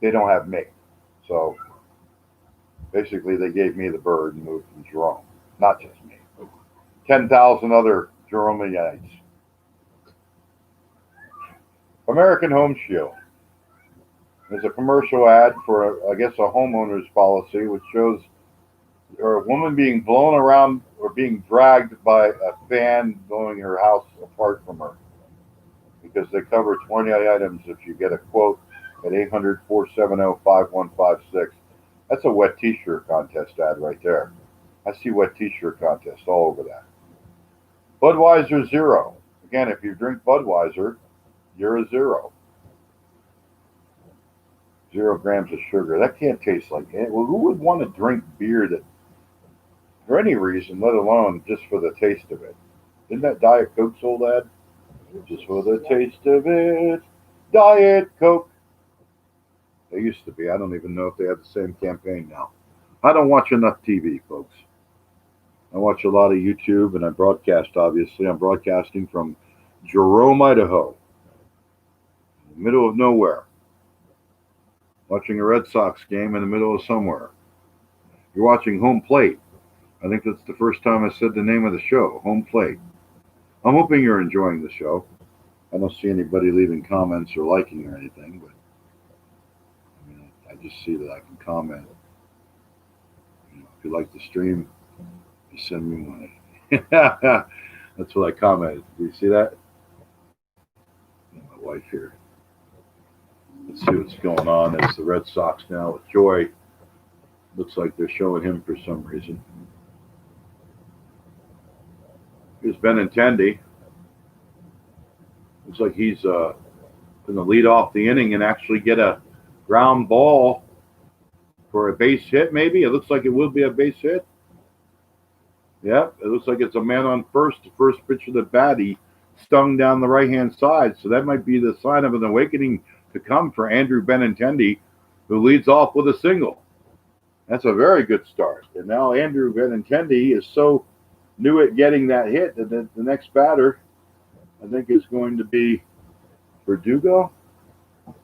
they don't have me. So basically they gave me the bird and moved from Jerome. Not just me. 10,000 other Jeromeites. American Home Shield. There's a commercial ad for, I guess, a homeowner's policy, which shows a woman being blown around or being dragged by a fan blowing her house apart from her. Because they cover 20 items if you get a quote at 800-470-5156. That's a wet t-shirt contest ad right there. I see wet t-shirt contest all over that. Budweiser Zero. Again, if you drink Budweiser, you're a zero. 0 grams of sugar. That can't taste like it. Well, who would want to drink beer that, for any reason, let alone just for the taste of it? Isn't that Diet Coke's old ad? Just for the taste of it, Diet Coke. They used to be. I don't even know if they have the same campaign now. I don't watch enough TV, folks. I watch a lot of YouTube, and I broadcast, obviously. I'm broadcasting from Jerome, Idaho, in the middle of nowhere. Watching a Red Sox game in the middle of somewhere. You're watching Home Plate. I think that's the first time I said the name of the show, Home Plate. I'm hoping you're enjoying the show. I don't see anybody leaving comments or liking or anything, but I just see that I can comment. If you like the stream, you send me money. That's what I commented. Do you see that? My wife here. Let's see what's going on. It's the Red Sox now with Joy. Looks like they're showing him for some reason. Here's Benintendi. Looks like he's going to lead off the inning and actually get a ground ball for a base hit, maybe. It looks like it will be a base hit. Yep, it looks like it's a man on first. The first pitch of the bat, he stung down the right-hand side. So that might be the sign of an awakening to come for Andrew Benintendi, who leads off with a single. That's a very good start. And now Andrew Benintendi is so new at getting that hit that the next batter, I think, is going to be Verdugo.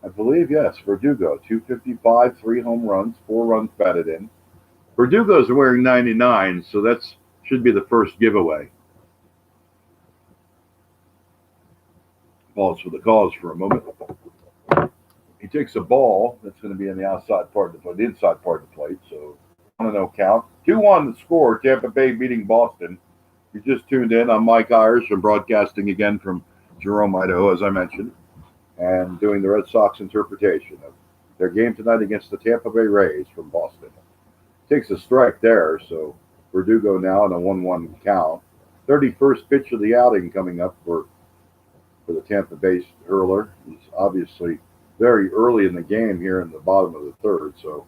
I believe, yes, Verdugo. 255, 3 home runs, 4 runs batted in. Verdugo's wearing 99, so that should be the first giveaway. Pause for the cause for a moment. He takes a ball that's going to be in the outside part of the plate, the inside part of the plate. So 1-0 count. 2-1 the score. Tampa Bay beating Boston. You just tuned in. I'm Mike Irish. I'm broadcasting again from Jerome, Idaho, as I mentioned, and doing the Red Sox interpretation of their game tonight against the Tampa Bay Rays from Boston. Takes a strike there, so Verdugo now in a 1-1 count. 31st pitch of the outing coming up for the Tampa Bay hurler. He's obviously very early in the game here in the bottom of the third, so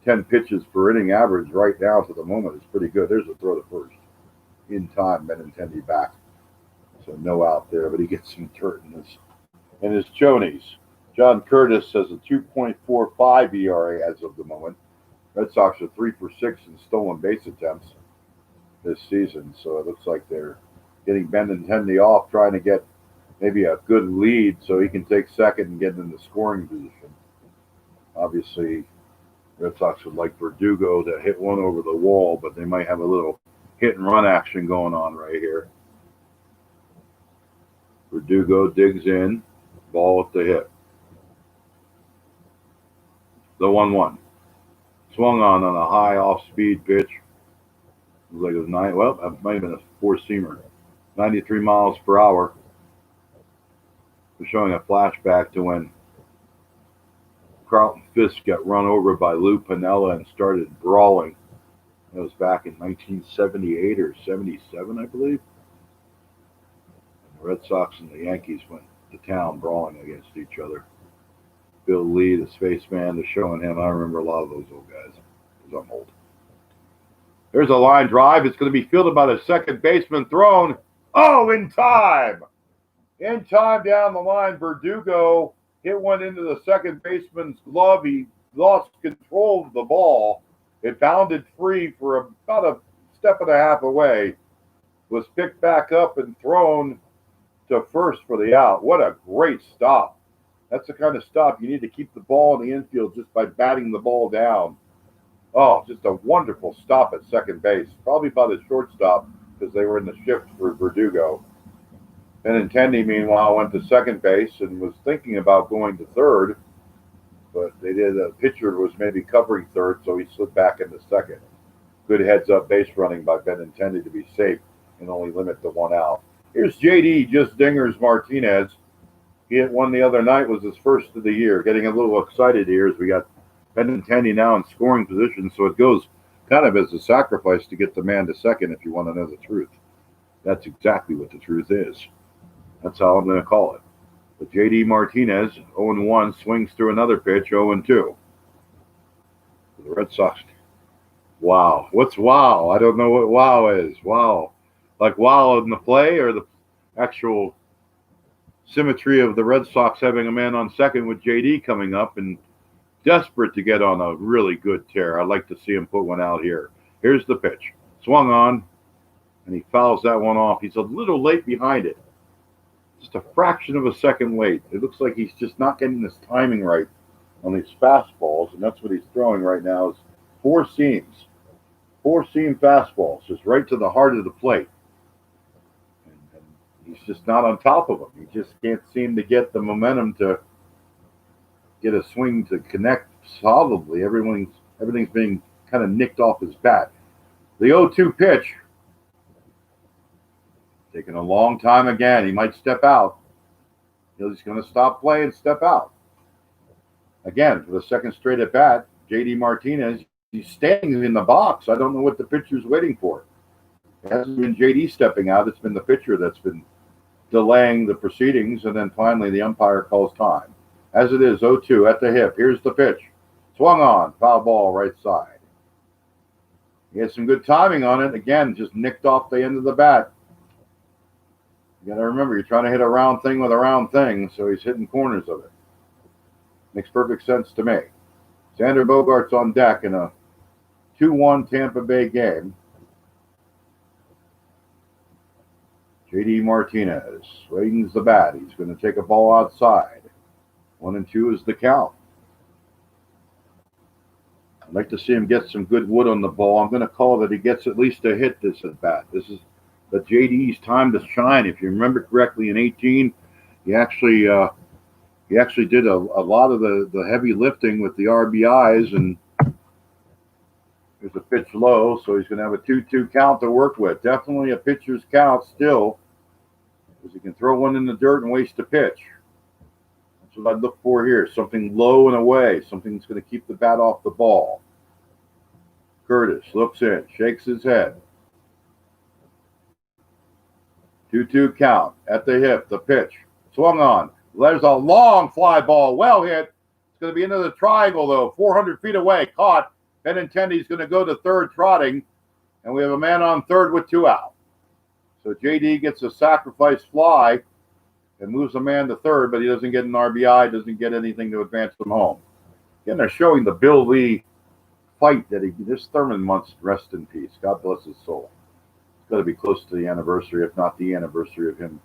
10 pitches per inning average right now to the moment is pretty good. There's a throw to first. In time, Benintendi back. So no out there, but he gets some dirt in his chonies. John Curtis has a 2.45 ERA as of the moment. Red Sox are 3 for 6 in stolen base attempts this season, so it looks like they're getting Benintendi off, trying to get maybe a good lead so he can take second and get in the scoring position. Obviously, Red Sox would like Verdugo to hit one over the wall, but they might have a little hit and run action going on right here. Verdugo digs in, ball at the hip. The 1-1. Swung on a high off-speed pitch. Looks like it was that might have been a four-seamer. 93 miles per hour. We're showing a flashback to when Carlton Fisk got run over by Lou Piniella and started brawling. That was back in 1978 or 77, I believe. And the Red Sox and the Yankees went to town brawling against each other. Bill Lee, the spaceman, is showing him. I remember a lot of those old guys because I'm old. There's a line drive. It's going to be fielded by the second baseman. Thrown. Oh, in time. In time down the line, Verdugo hit one into the second baseman's glove. He lost control of the ball. It bounded free for about a step and a half away. Was picked back up and thrown to first for the out. What a great stop. That's the kind of stop you need to keep the ball in the infield just by batting the ball down. Oh, just a wonderful stop at second base. Probably by the shortstop because they were in the shift for Verdugo. Benintendi, meanwhile, went to second base and was thinking about going to third, but the pitcher was maybe covering third, so he slid back into second. Good heads-up base running by Benintendi to be safe and only limit to one out. Here's JD, just dingers Martinez. He hit one the other night, was his first of the year. Getting a little excited here as we got Benintendi now in scoring position, so it goes kind of as a sacrifice to get the man to second if you want to know the truth. That's exactly what the truth is. That's how I'm going to call it. But JD Martinez, 0-1, swings through another pitch, 0-2. The Red Sox. Wow. What's wow? I don't know what wow is. Wow. Like wow in the play or the actual symmetry of the Red Sox having a man on second with JD coming up and desperate to get on a really good tear. I'd like to see him put one out here. Here's the pitch. Swung on, and he fouls that one off. He's a little late behind it. Just a fraction of a second late. It looks like he's just not getting this timing right on these fastballs, and that's what he's throwing right now is four seam fastballs, just right to the heart of the plate. And he's just not on top of them. He just can't seem to get the momentum to get a swing to connect solidly. Everything's being kind of nicked off his bat. The 0-2 pitch, taking a long time again. He might step out. He's going to stop play and step out. Again, for the second straight at bat, JD Martinez, he's standing in the box. I don't know what the pitcher's waiting for. It hasn't been JD stepping out. It's been the pitcher that's been delaying the proceedings, and then finally the umpire calls time. As it is, 0-2 at the hip. Here's the pitch. Swung on. Foul ball right side. He had some good timing on it. Again, just nicked off the end of the bat. You got to remember, you're trying to hit a round thing with a round thing, so he's hitting corners of it. Makes perfect sense to me. Xander Bogaerts on deck in a 2-1 Tampa Bay game. JD Martinez swings the bat. He's going to take a ball outside. 1-2 is the count. I'd like to see him get some good wood on the ball. I'm going to call that he gets at least a hit this at bat. This is the JD's time to shine. If you remember correctly, in 18, he actually did a lot of the heavy lifting with the RBIs, and there's a pitch low, so he's going to have a 2-2 count to work with. Definitely a pitcher's count still, because he can throw one in the dirt and waste a pitch. That's what I'd look for here. Something low and away. Something that's going to keep the bat off the ball. Curtis looks in, shakes his head. 2-2 count at the hip. The pitch swung on. There's a long fly ball, well hit. It's going to be into the triangle though, 400 feet away. Caught. Benintendi's going to go to third trotting, and we have a man on third with 2 out. So JD gets a sacrifice fly and moves a man to third, but he doesn't get an RBI, doesn't get anything to advance them home. Again, they're showing the Bill Lee fight that this Thurman must rest in peace. God bless his soul. It's got to be close to the anniversary, if not the anniversary, of him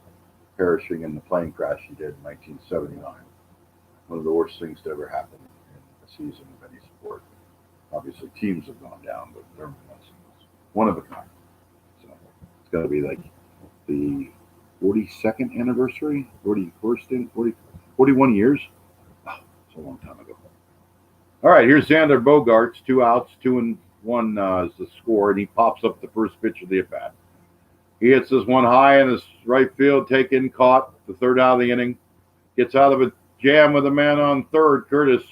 perishing in the plane crash he did in 1979. One of the worst things to ever happen in a season of any sport. Obviously, teams have gone down, but Thurman was one of a kind. So it's got to be like the 42nd anniversary, 41st, 41 years. Oh, it's a long time ago. All right, here's Xander Bogaerts, 2 outs, 2-1 is the score, and he pops up the first pitch of the at-bat. He hits this one high in his right field, taken, caught, the third out of the inning. Gets out of a jam with a man on third, Curtis.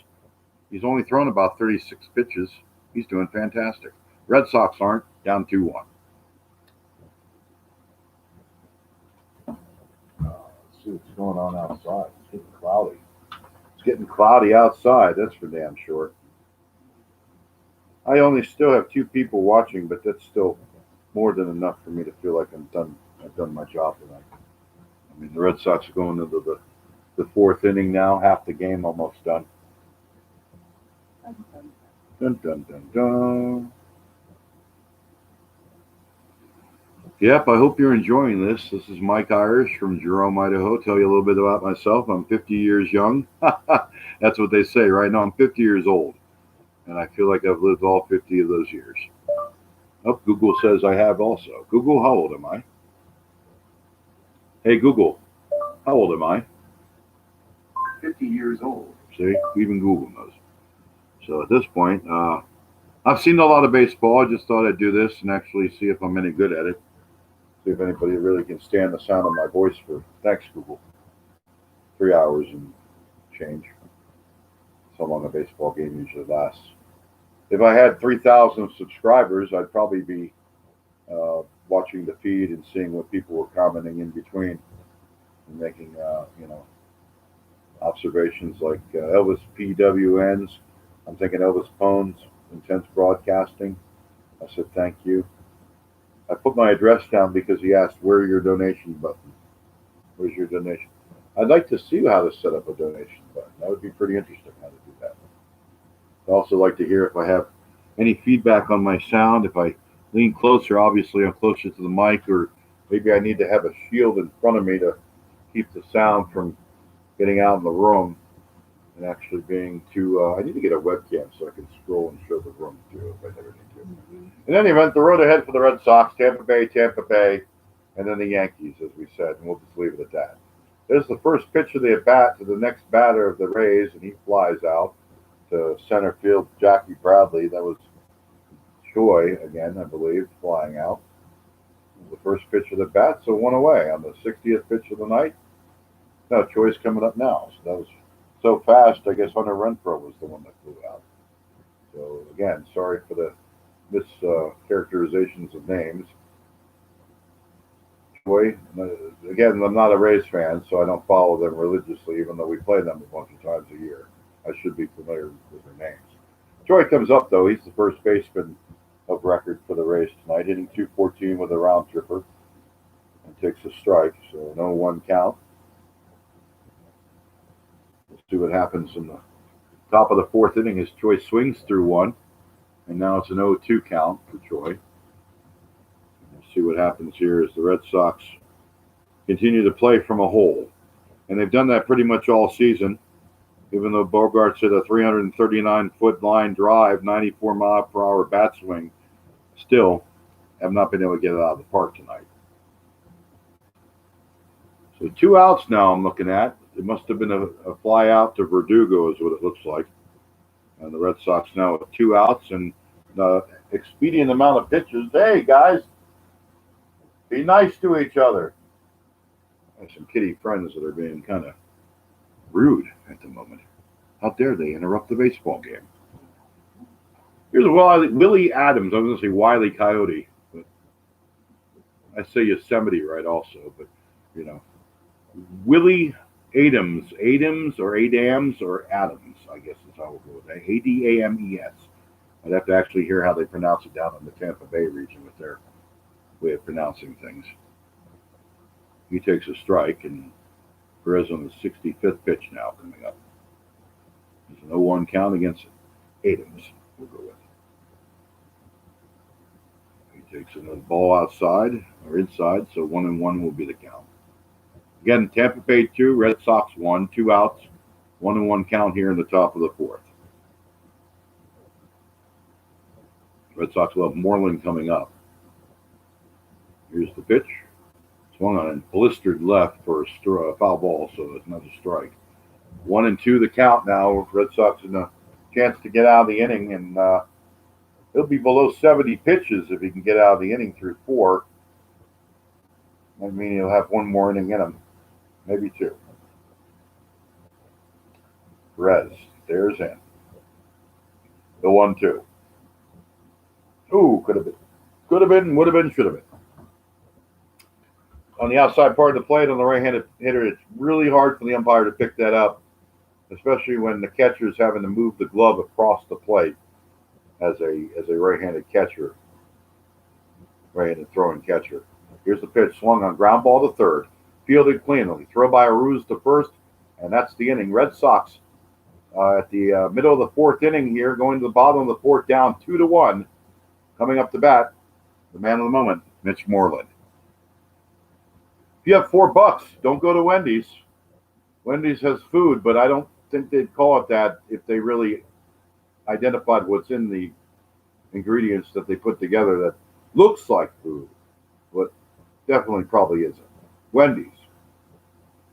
He's only thrown about 36 pitches. He's doing fantastic. Red Sox aren't, down 2-1. Let's see what's going on outside. It's getting cloudy. It's getting cloudy outside, that's for damn sure. I only still have 2 people watching, but that's still more than enough for me to feel like I've done my job tonight. I mean, the Red Sox are going into the 4th inning now, half the game almost done. Dun, dun, dun, dun. Yep, I hope you're enjoying this. This is Mike Irish from Jerome, Idaho. Tell you a little bit about myself. I'm 50 years young. That's what they say, right? No, I'm 50 years old. And I feel like I've lived all 50 of those years. Oh, Google says I have also. Google, how old am I? Hey, Google, how old am I? 50 years old. See, even Google knows. So at this point, I've seen a lot of baseball. I just thought I'd do this and actually see if I'm any good at it. See if anybody really can stand the sound of my voice for, thanks, Google, 3 hours and change. That's how long a baseball game usually lasts. If I had 3,000 subscribers, I'd probably be watching the feed and seeing what people were commenting in between and making, observations like Elvis PWNs. I'm thinking Elvis Pones, Intense Broadcasting. I said, thank you. I put my address down because he asked, where's your donation button? Where's your donation? I'd like to see how to set up a donation button. That would be pretty interesting how to do that. I'd also like to hear if I have any feedback on my sound. If I lean closer, obviously I'm closer to the mic, or maybe I need to have a shield in front of me to keep the sound from getting out in the room and actually being too, I need to get a webcam so I can scroll and show the room too if I never need to. In any event, the road ahead for the Red Sox, Tampa Bay, and then the Yankees, as we said, and we'll just leave it at that. There's the first pitch of the at-bat to the next batter of the Rays, and he flies out to center field, Jackie Bradley. That was Choi, again, I believe, flying out. The first pitch of the bat, so 1 away on the 60th pitch of the night. No, Choi's coming up now, so that was so fast, I guess Hunter Renfroe was the one that flew out. So, again, sorry for the mischaracterizations of names. Choi, again, I'm not a Rays fan, so I don't follow them religiously, even though we play them a bunch of times a year. I should be familiar with their names. Choi comes up, though. He's the first baseman of record for the Rays tonight, hitting .214 with a round tripper and takes a strike, so an 0-1 count. Let's see what happens in the top of the 4th inning as Choi swings through one, and now it's an 0-2 count for Choi. We'll see what happens here as the Red Sox continue to play from a hole, and they've done that pretty much all season. Even though Bogaerts hit a 339-foot line drive, 94-mile-per-hour bat swing, still have not been able to get it out of the park tonight. So 2 outs now I'm looking at. It must have been a fly out to Verdugo is what it looks like. And the Red Sox now with 2 outs and the expedient amount of pitches. Hey, guys, be nice to each other. I have some kitty friends that are being kind of rude at the moment. How dare they interrupt the baseball game? Here's Willie Adams. I was going to say Wile E. Coyote, but I say Yosemite right also. But you know, Willie Adams, or Adams, I guess is how we'll go with that. Adames. I'd have to actually hear how they pronounce it down in the Tampa Bay region with their way of pronouncing things. He takes a strike, and Perez on the 65th pitch now coming up. There's an 0-1 count against Adams. We'll go with. He takes another ball outside or inside, so 1-1 will be the count. Again, Tampa Bay 2, Red Sox 1, 2 outs, 1-1 count here in the top of the fourth. Red Sox will have Moreland coming up. Here's the pitch. Swung on and blistered left for a foul ball, so it's another strike. 1-2 the count now. Red Sox in a chance to get out of the inning, and he'll be below 70 pitches if he can get out of the inning through 4. I mean, he'll have one more inning in him, maybe 2. Perez stares in. The 1-2. Ooh, could have been, would have been, should have been. On the outside part of the plate on the right-handed hitter, it's really hard for the umpire to pick that up, especially when the catcher is having to move the glove across the plate as a right-handed catcher, right-handed throwing catcher. Here's the pitch, swung on ground ball to third, fielded cleanly, throw by Aruz to first, and that's the inning. Red Sox at the middle of the fourth inning here, going to the bottom of the fourth, down 2-1. Coming up to bat, the man of the moment, Mitch Moreland. If you have $4, don't go to Wendy's. Wendy's has food, but I don't think they'd call it that if they really identified what's in the ingredients that they put together that looks like food, but definitely probably isn't. Wendy's,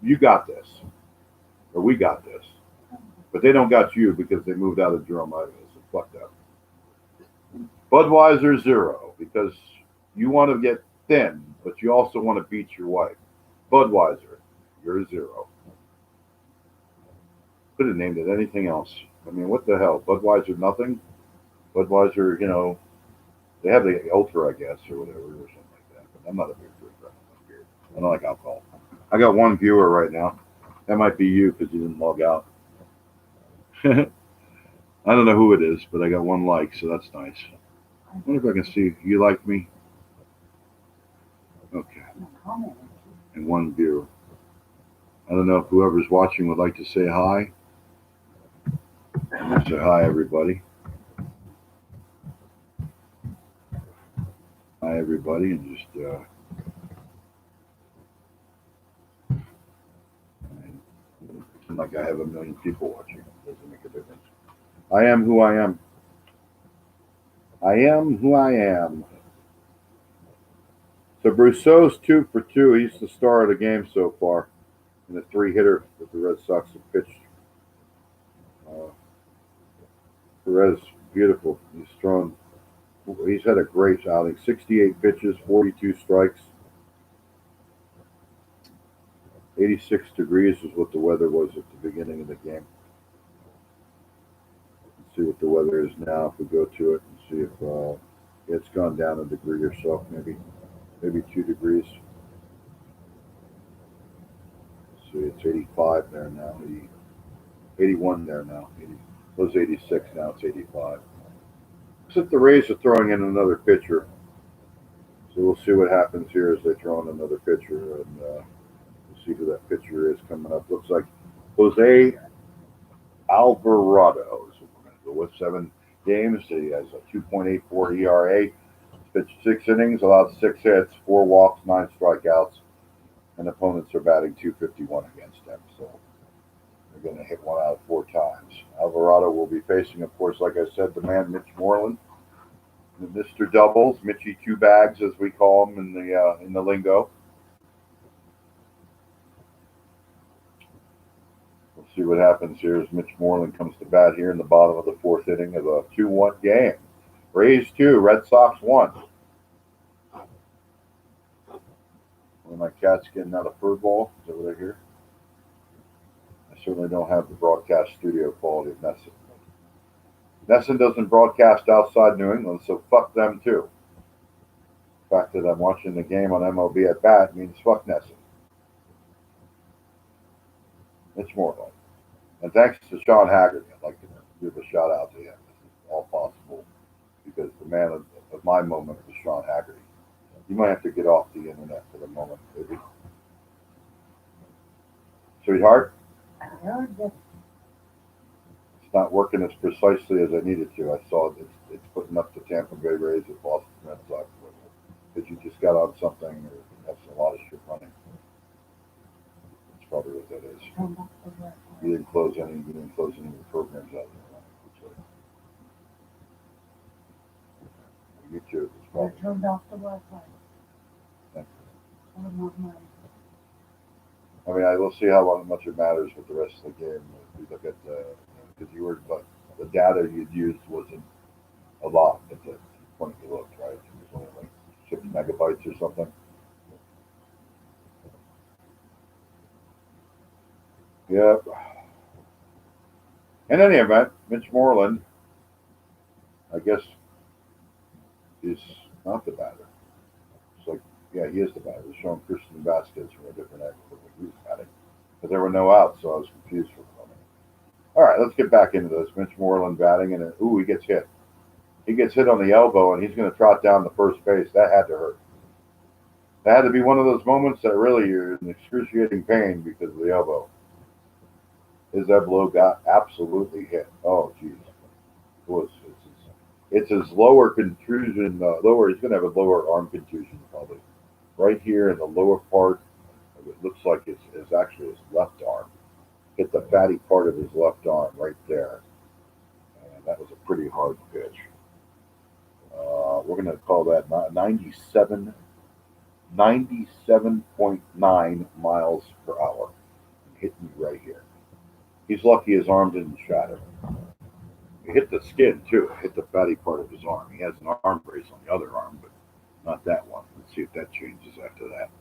you got this, or we got this, but they don't got you because they moved out of Jerome Idaho, so fuck that. Budweiser 0, because you want to get thin, but you also want to beat your wife. Budweiser, you're 0. Could have named it anything else. I mean, what the hell? Budweiser nothing? Budweiser, you know, they have the Ultra, I guess, or whatever, or something like that. But I'm not a big drinker. I don't like alcohol. I got one viewer right now. That might be you because you didn't log out. I don't know who it is, but I got one like, so that's nice. I wonder if I can see you like me. Okay. And one viewer. I don't know if whoever's watching would like to say hi. Say hi, everybody. Hi, everybody, and just seem like I have a million people watching. It doesn't make a difference. I am who I am. I am who I am. So Brousseau's 2 for 2. He's the star of the game so far. And the 3-hitter that the Red Sox have pitched. Perez, beautiful. He's had a great outing. 68 pitches, 42 strikes. 86 degrees is what the weather was at the beginning of the game. Let's see what the weather is now if we go to it and see if it's gone down a degree or so, maybe 2 degrees. Let's see, it's 85 there now, 81 there now. It was 86, now it's 85. Except the Rays are throwing in another pitcher. So we'll see what happens here as they throw in another pitcher, and we'll see who that pitcher is coming up. Looks like Jose Alvarado is what we're going to go with. 7 games. He has a 2.84 ERA. Pitched 6 innings, allowed 6 hits, 4 walks, 9 strikeouts, and opponents are batting .251 against him. So they're going to hit 1 out of 4 times. Alvarado will be facing, of course, like I said, the man Mitch Moreland, the Mr. Doubles, Mitchy 2 bags, as we call him in the lingo. We'll see what happens here as Mitch Moreland comes to bat here in the bottom of the 4th inning of a 2-1 game. Rays 2, Red Sox 1. One of my cats getting out a fur ball. Is that what I hear? I certainly don't have the broadcast studio quality of message. Nesson doesn't broadcast outside New England, so fuck them too. The fact that I'm watching the game on MLB at bat means fuck Nesson. It's Moreland. And thanks to Sean Haggerty, I'd like to give a shout out to him. This is all possible because the man of my moment was Sean Haggerty. You might have to get off the internet for the moment, baby. Sweetheart, I heard that. it's not working as precisely as I needed to. I saw it's putting up the Tampa Bay Rays at Boston Red Sox. Because you just got on something or have a lot of shit running. That's probably what that is. You didn't close any of your programs out there. YouTube is I probably. turned off the Wi-Fi. Thank I would not mind. I mean, I will see how much it matters with the rest of the game. If we look at because you were, but the data you'd used wasn't a lot at the point you looked, right? It was only like 6 megabytes or something. Yep. In any event, Mitch Moreland, I guess, is not the batter. It's like, yeah, he is the batter. He's showing Christian Vasquez from a different angle than he was batting. But there were no outs, so I was confused for a moment. All right, let's get back into this. Mitch Moreland batting, and he gets hit. He gets hit on the elbow, and he's going to trot down the first base. That had to hurt. That had to be one of those moments that really you're in excruciating pain because of the elbow. His elbow got absolutely hit. Oh, jeez. It's his lower contusion, lower, he's going to have a lower arm contusion probably. Right here in the lower part, it looks like it's actually his left arm. Hit the fatty part of his left arm right there. And that was a pretty hard pitch. We're going to call that 97.9 miles per hour. Hit me right here. He's lucky his arm didn't shatter. It hit the skin too. It hit the fatty part of his arm. He has an arm brace on the other arm, but not that one. Let's see if that changes after that.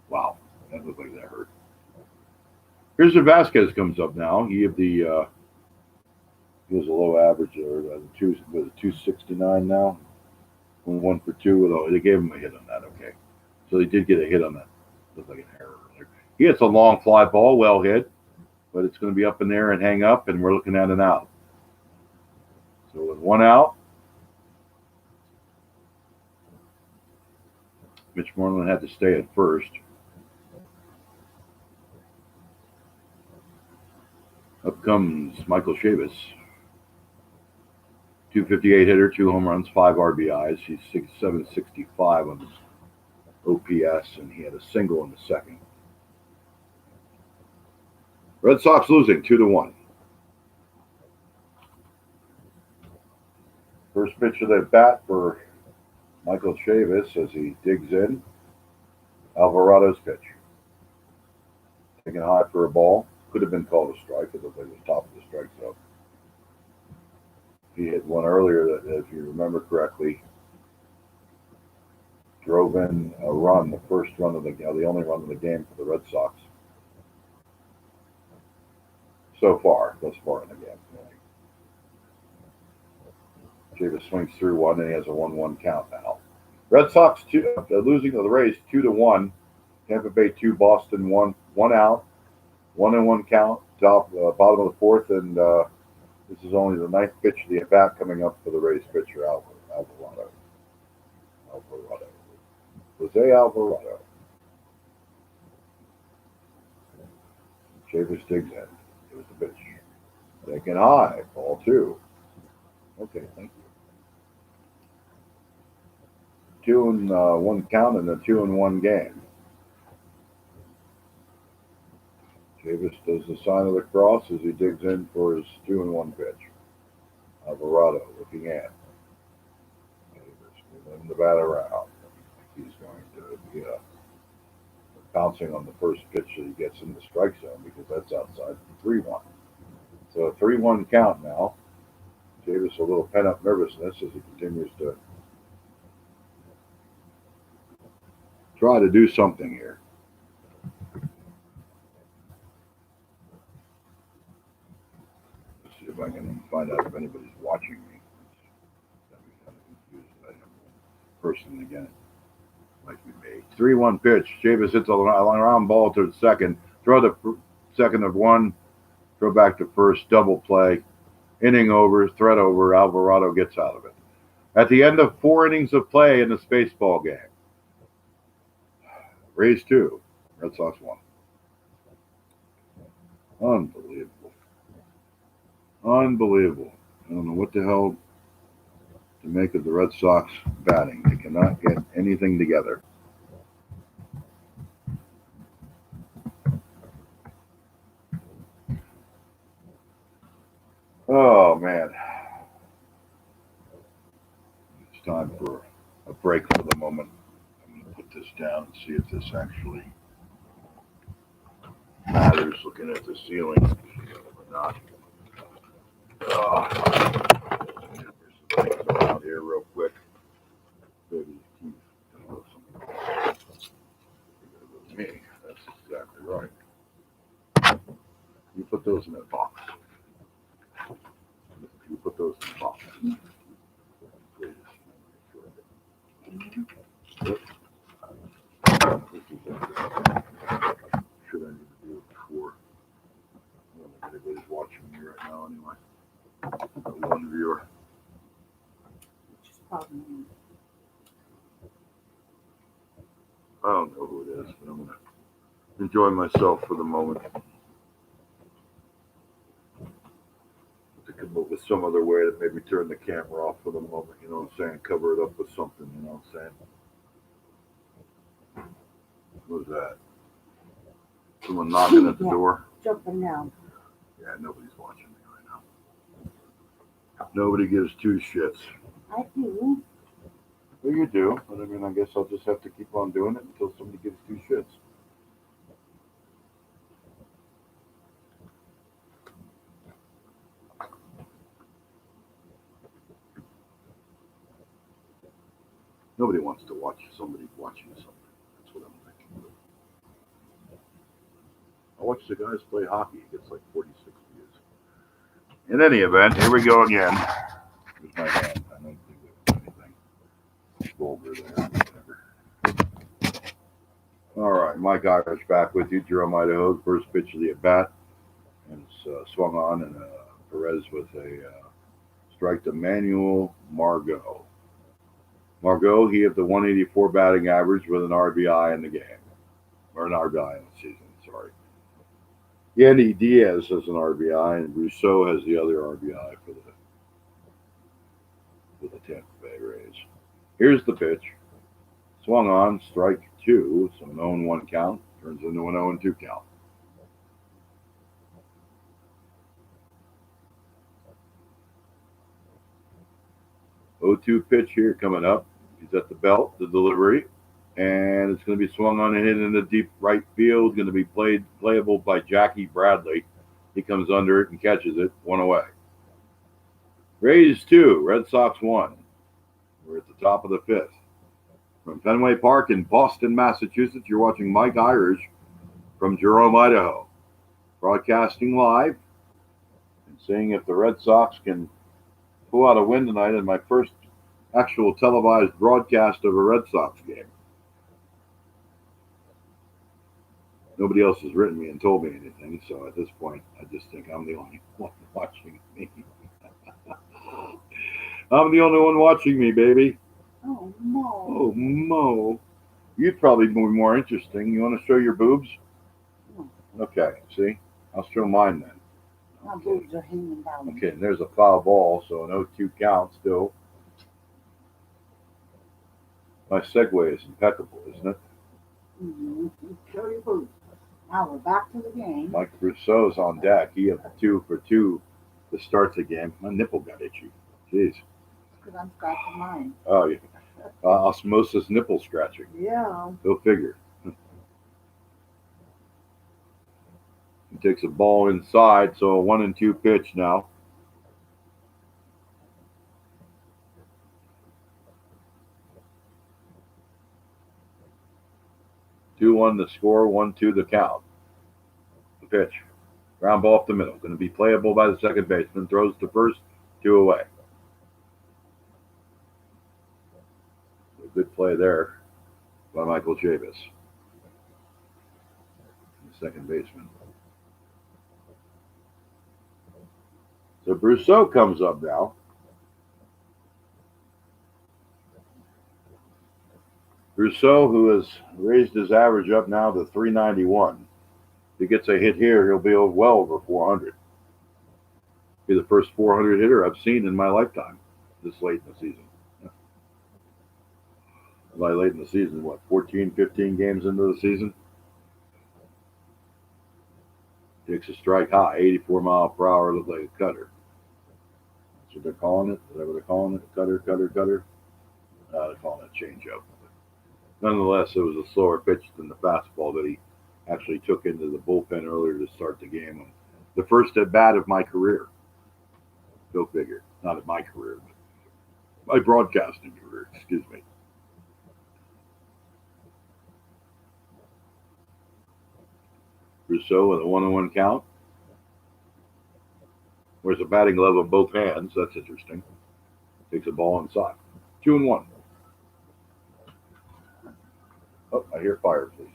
Wow, that looked like that hurt. Here's where Vasquez comes up now. He has a low average or 269 now. 1 for 2 with they gave him a hit on that. Okay, so he did get a hit on that. Looked like an error earlier. He hits a long fly ball, well hit, but it's going to be up in there and hang up, and we're looking at an out. So with 1 out, Mitch Moreland had to stay at first. Up comes Michael Chavis. 258 hitter, 2 home runs, 5 RBIs. He's 765 on his OPS, and he had a single in the second. Red Sox losing 2-1. First pitch of the bat for Michael Chavis as he digs in. Alvarado's pitch. Taking high for a ball. Could have been called a strike. It looked like it was top of the strike zone. He hit one earlier that, if you remember correctly, drove in a run, the first run of the only run of the game for the Red Sox. Thus far in the game. Chavis swings through one, and he has a 1-1 count now. Red Sox losing to the Rays 2-1. Tampa Bay 2, Boston 1. 1 out, 1-1 count. Bottom of the fourth, and this is only the 9th pitch of the at bat coming up for the Rays pitcher Alvarado. Jose Alvarado. Chavis digs in. Here's the pitch. Taken high, ball 2. Okay, thank you. 2-1 count in a 2-1 game. Chavis does the sign of the cross as he digs in for his 2-1 pitch. Alvarado looking at. Chavis moving the bat around. He's going to be bouncing on the first pitch that he gets in the strike zone because that's outside the 3-1. So a 3-1 count now. Chavis a little pent-up nervousness as he continues to try to do something here. see if I can find out if anybody's watching me. Got me kind of confused. I have one person again. Might be me. 3-1 pitch. Chavis hits a long ball to the second. Throw the second of one. Throw back to first. Double play. Inning over. Threat over. Alvarado gets out of it. At the end of 4 innings of play in this baseball game, Rays 2, Red Sox 1. Unbelievable. Unbelievable. I don't know what the hell to make of the Red Sox batting. They cannot get anything together. Oh, man. It's time for a break for the moment. I'm going to put this down and see if this actually matters, looking at the ceiling or not. There's some things around here real quick. Baby teeth. Me. That's exactly right. You put those in a box. You put those in a box. Please. Yep. This is should I need to do it before? I don't think anybody's watching me right now anyway. One viewer. Which is probably me. I don't know who it is, but I'm going to enjoy myself for the moment. To come up with some other way to maybe turn the camera off for the moment, you know what I'm saying? Cover it up with something, you know what I'm saying? What was that? Someone knocking at the door? Jumping down. Yeah, nobody's watching me right now. Nobody gives two shits. I do. Well, you do, but I mean, I guess I'll just have to keep on doing it until somebody gives two shits. Nobody wants to watch somebody watching something. That's what I'm thinking. I watch the guys play hockey. It gets like 46 views. In any event, here we go again. Here's my hand. I don't think there's anything vulgar there. Whatever. All right, Mike Irish back with you. Jerome Idaho, first pitch of the at bat, and it's swung on, and Perez with a strike to Manuel Margot. Margot, he had the 184 batting average with an RBI in the game, or an RBI in the season. Sorry. Yandy Diaz has an RBI, and Rousseau has the other RBI for the Tampa Bay Rays. Here's the pitch. Swung on, strike 2. So an 0-1 count turns into an 0-2 count. O2 pitch here coming up. He's at the belt, the delivery, and it's going to be swung on and hit in the deep right field. Going to be playable by Jackie Bradley. He comes under it and catches it. 1 away. Rays 2, Red Sox 1. We're at the top of the 5th. From Fenway Park in Boston, Massachusetts, you're watching Mike Irish from Jerome, Idaho. Broadcasting live and seeing if the Red Sox can pull out a win tonight in my first actual televised broadcast of a Red Sox game. Nobody else has written me and told me anything, so at this point, I just think I'm the only one watching me. I'm the only one watching me, baby. Oh, Mo. Oh, Mo. You'd probably be more interesting. You want to show your boobs? No. Okay, see? I'll show mine then. My boobs are hanging down. Okay, and there's a foul ball, so an 0-2 count still. My segue is impeccable, isn't it? Mm-hmm. Show your boobs. Now we're back to the game. Mike Rousseau's on deck. He had 2 for 2 to start the game. My nipple got itchy. Jeez. Because I'm scratching mine. Oh, yeah. Osmosis nipple scratching. Yeah. Go figure. He takes a ball inside, so a 1-2 pitch now. Two 1 the score, 1-2 the count. The pitch. Ground ball up the middle. Going to be playable by the second baseman. Throws to first, 2 away. A good play there by Michael Chavis, the second baseman. So Brousseau comes up now. Brousseau, who has raised his average up now to 391. If he gets a hit here, he'll be well over 400. Be the first 400 hitter I've seen in my lifetime this late in the season. By late in the season, what, 14, 15 games into the season? Takes a strike high, 84 mile per hour, looked like a cutter. That's what they're calling it. Is that what they're calling it? Cutter. They're calling it changeup. Nonetheless, it was a slower pitch than the fastball that he actually took into the bullpen earlier to start the game. The first at bat of my career. Go figure. Not of my career, but my broadcasting career, excuse me. Brousseau with a 1-1 count. Wears a batting glove on both hands. That's interesting. Takes a ball inside. 2-1. Oh, I hear fire, please.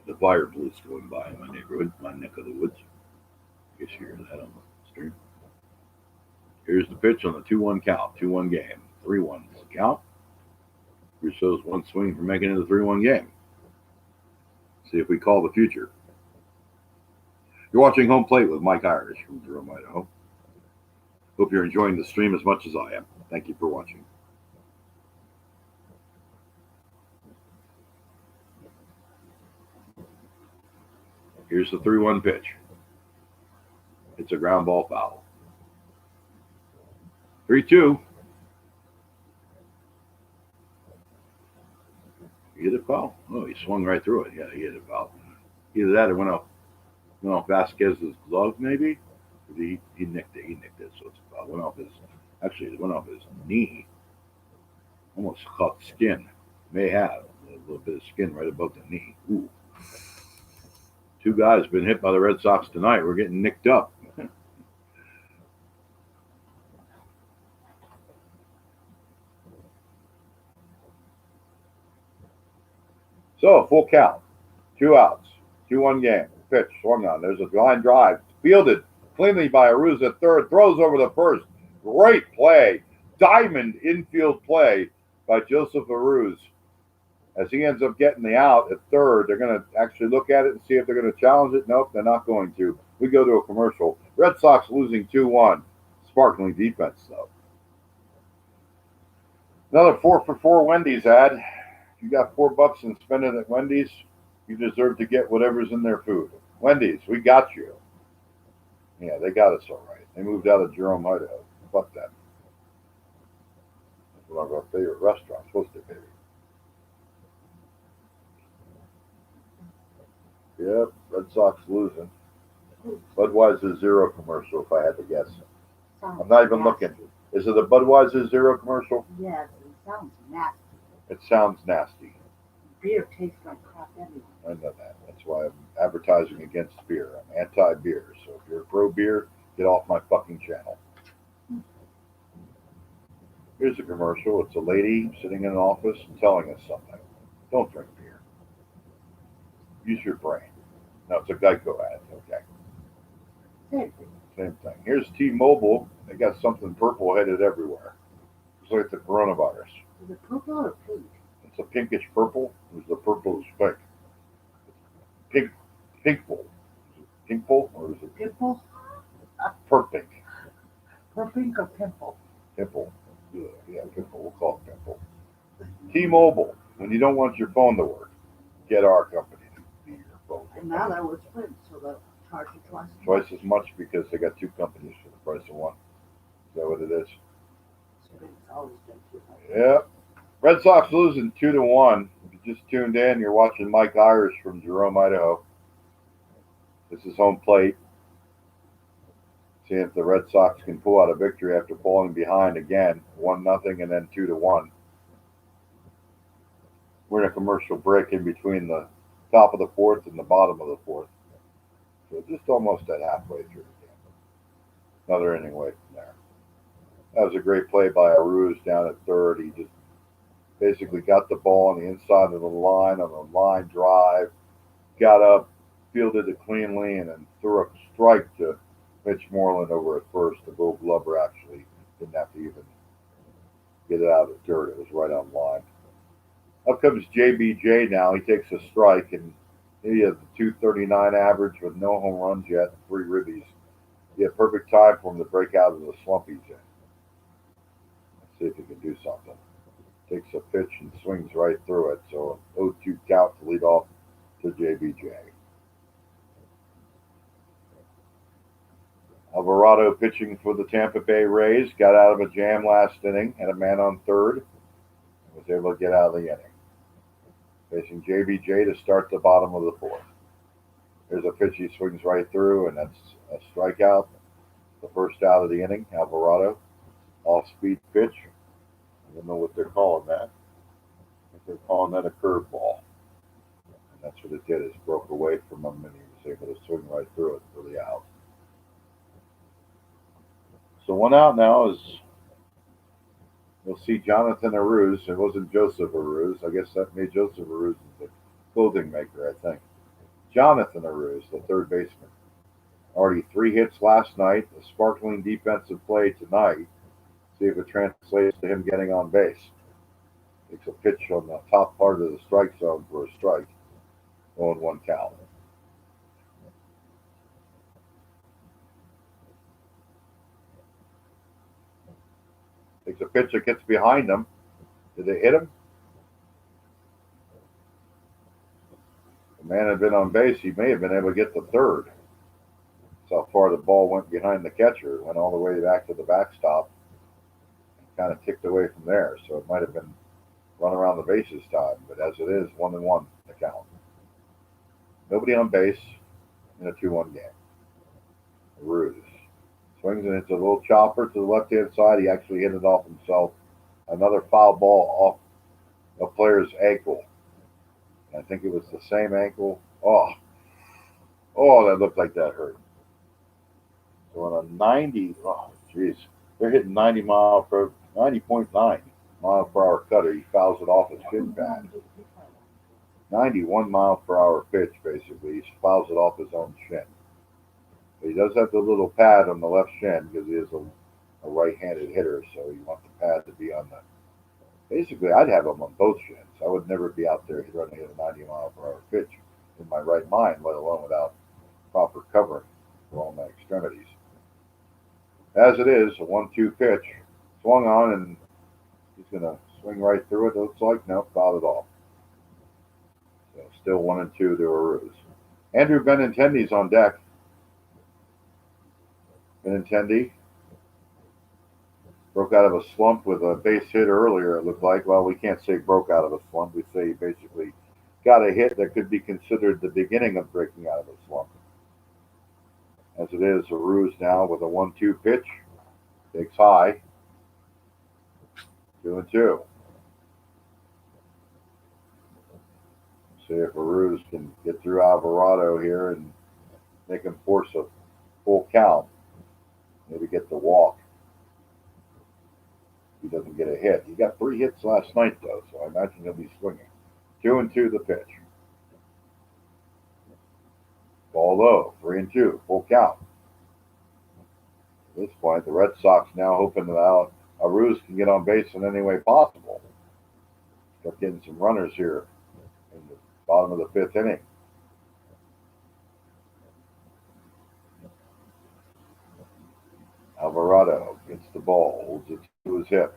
The fire police going by in my neighborhood, my neck of the woods. I guess you hear that on the stream. Here's the pitch on the 2-1 count. 2-1 game. 3-1 is the count. Brousseau's one swing from making it a 3-1 game. See if we call the future. You're watching Home Plate with Mike Irish from Jerome, Idaho. Hope you're enjoying the stream as much as I am. Thank you for watching. Here's the 3-1 pitch. It's a ground ball foul. 3-2. He hit it foul. Oh, he swung right through it. Yeah, he hit it foul. Either that or went off Vasquez's glove, maybe. He nicked it. He nicked it, so it's foul. It went off his knee. Almost caught the skin. May have a little bit of skin right above the knee. Ooh. 2 guys been hit by the Red Sox tonight. We're getting nicked up. So, full count. 2 outs. 2-1 game. Pitch swung on. There's a line drive. Fielded cleanly by Aruz at third. Throws over the first. Great play. Diamond infield play by Joseph Aruz. As he ends up getting the out at third, they're going to actually look at it and see if they're going to challenge it. Nope, they're not going to. We go to a commercial. Red Sox losing 2-1. Sparkling defense, though. Another 4 for 4 Wendy's ad. If you got $4 and spend it at Wendy's, you deserve to get whatever's in their food. Wendy's, we got you. Yeah, they got us all right. They moved out of Jerome, Idaho. Fuck them. That's one of our favorite restaurants. What's their favorite? Yep, Red Sox losing. Budweiser Zero commercial, if I had to guess. I'm not even looking. Is it a Budweiser Zero commercial? Yes, it sounds nasty. It sounds nasty. Beer tastes like crap anyway. I know that. That's why I'm advertising against beer. I'm anti-beer. So if you're pro-beer, get off my fucking channel. Here's a commercial. It's a lady sitting in an office and telling us something. Don't drink beer. Use your brain. No, it's a Geico ad. Okay. Same thing. Here's T-Mobile. They got something purple headed everywhere. It's like the coronavirus. Is it purple or pink? It's a pinkish purple. It's the purplish pink. Pinkful. Is it pinkful or is it Pimple? purpink? Pink or pimple? Pimple. Yeah, pimple. We'll call it pimple. T-Mobile. When you don't want your phone to work, get our company to be your phone. And now that was Sprint, so they'll charge you twice. Twice as much because they got 2 companies for the price of 1. Is that what it is? Sprint's always been too much. Yep. Red Sox losing 2-1. If you just tuned in, you're watching Mike Irish from Jerome, Idaho. This is Home Plate. See if the Red Sox can pull out a victory after falling behind again, 1-0 and then 2-1. We're in a commercial break in between the top of the fourth and the bottom of the fourth. So just almost at halfway through the game. Another inning away from there. That was a great play by Aruz down at third. He just basically got the ball on the inside of the line on a line drive, got up, fielded it cleanly, and then threw a strike to Mitch Moreland over at first. The Gold Glover actually didn't have to even get it out of the dirt. It was right on line. Up comes JBJ now. He takes a strike, and he has a 239 average with no home runs yet, 3 ribbies. He had perfect time for him to break out of the slump he's in. Let's see if he can do something. Takes a pitch and swings right through it. So an 0-2 count to lead off to JBJ. Alvarado pitching for the Tampa Bay Rays. Got out of a jam last inning. Had a man on third. And was able to get out of the inning. Facing JBJ to start the bottom of the fourth. There's a pitch he swings right through, and that's a strikeout. The first out of the inning. Alvarado. Off-speed pitch. I don't know what they're calling that. I think they're calling that a curveball. And that's what it did. It broke away from him, and he was able to swing right through it for the out. So 1 out now is we'll see Jonathan Aruz. It wasn't Joseph Aruz. I guess that made Joseph Aruz the clothing maker, I think. Jonathan Aruz, the third baseman. Already 3 hits last night. A sparkling defensive play tonight. See if it translates to him getting on base. Takes a pitch on the top part of the strike zone for a strike. 0-1 count. Takes a pitch that gets behind him. Did they hit him? The man had been on base. He may have been able to get the third. That's how far the ball went behind the catcher. It went all the way back to the backstop. Kind of ticked away from there, so it might have been run around the bases time, but as it is, 1-1 account. Nobody on base in a 2-1 game. Aruz swings and hits a little chopper to the left-hand side. He actually hit it off himself. Another foul ball off a player's ankle. I think it was the same ankle. Oh, that looked like that hurt. So on a 90, they're hitting 90.9 mile per hour cutter. He fouls it off his shin pad. 91 mile per hour pitch, basically. He fouls it off his own shin. But he does have the little pad on the left shin because he is a right-handed hitter, so you want the pad to be on the. Basically, I'd have him on both shins. I would never be out there running at a 90 mile per hour pitch in my right mind, let alone without proper covering for all my extremities. As it is, a 1-2 pitch. Swung on, and he's going to swing right through it. Looks like, no, fouled it off. So still 1-2 to Aruz. Andrew Benintendi's on deck. Benintendi broke out of a slump with a base hit earlier, it looked like. Well, we can't say broke out of a slump. We say he basically got a hit that could be considered the beginning of breaking out of a slump. As it is, Aruz now with a 1-2 pitch. Takes high. 2-2. See if Aruz can get through Alvarado here and make him force a full count. Maybe get the walk. He doesn't get a hit. He got 3 hits last night, though, so I imagine he'll be swinging. 2-2 the pitch. Ball low. 3-2. Full count. At this point, the Red Sox now hoping that Aruz can get on base in any way possible. Start getting some runners here in the bottom of the 5th inning. Alvarado gets the ball, holds it to his hip,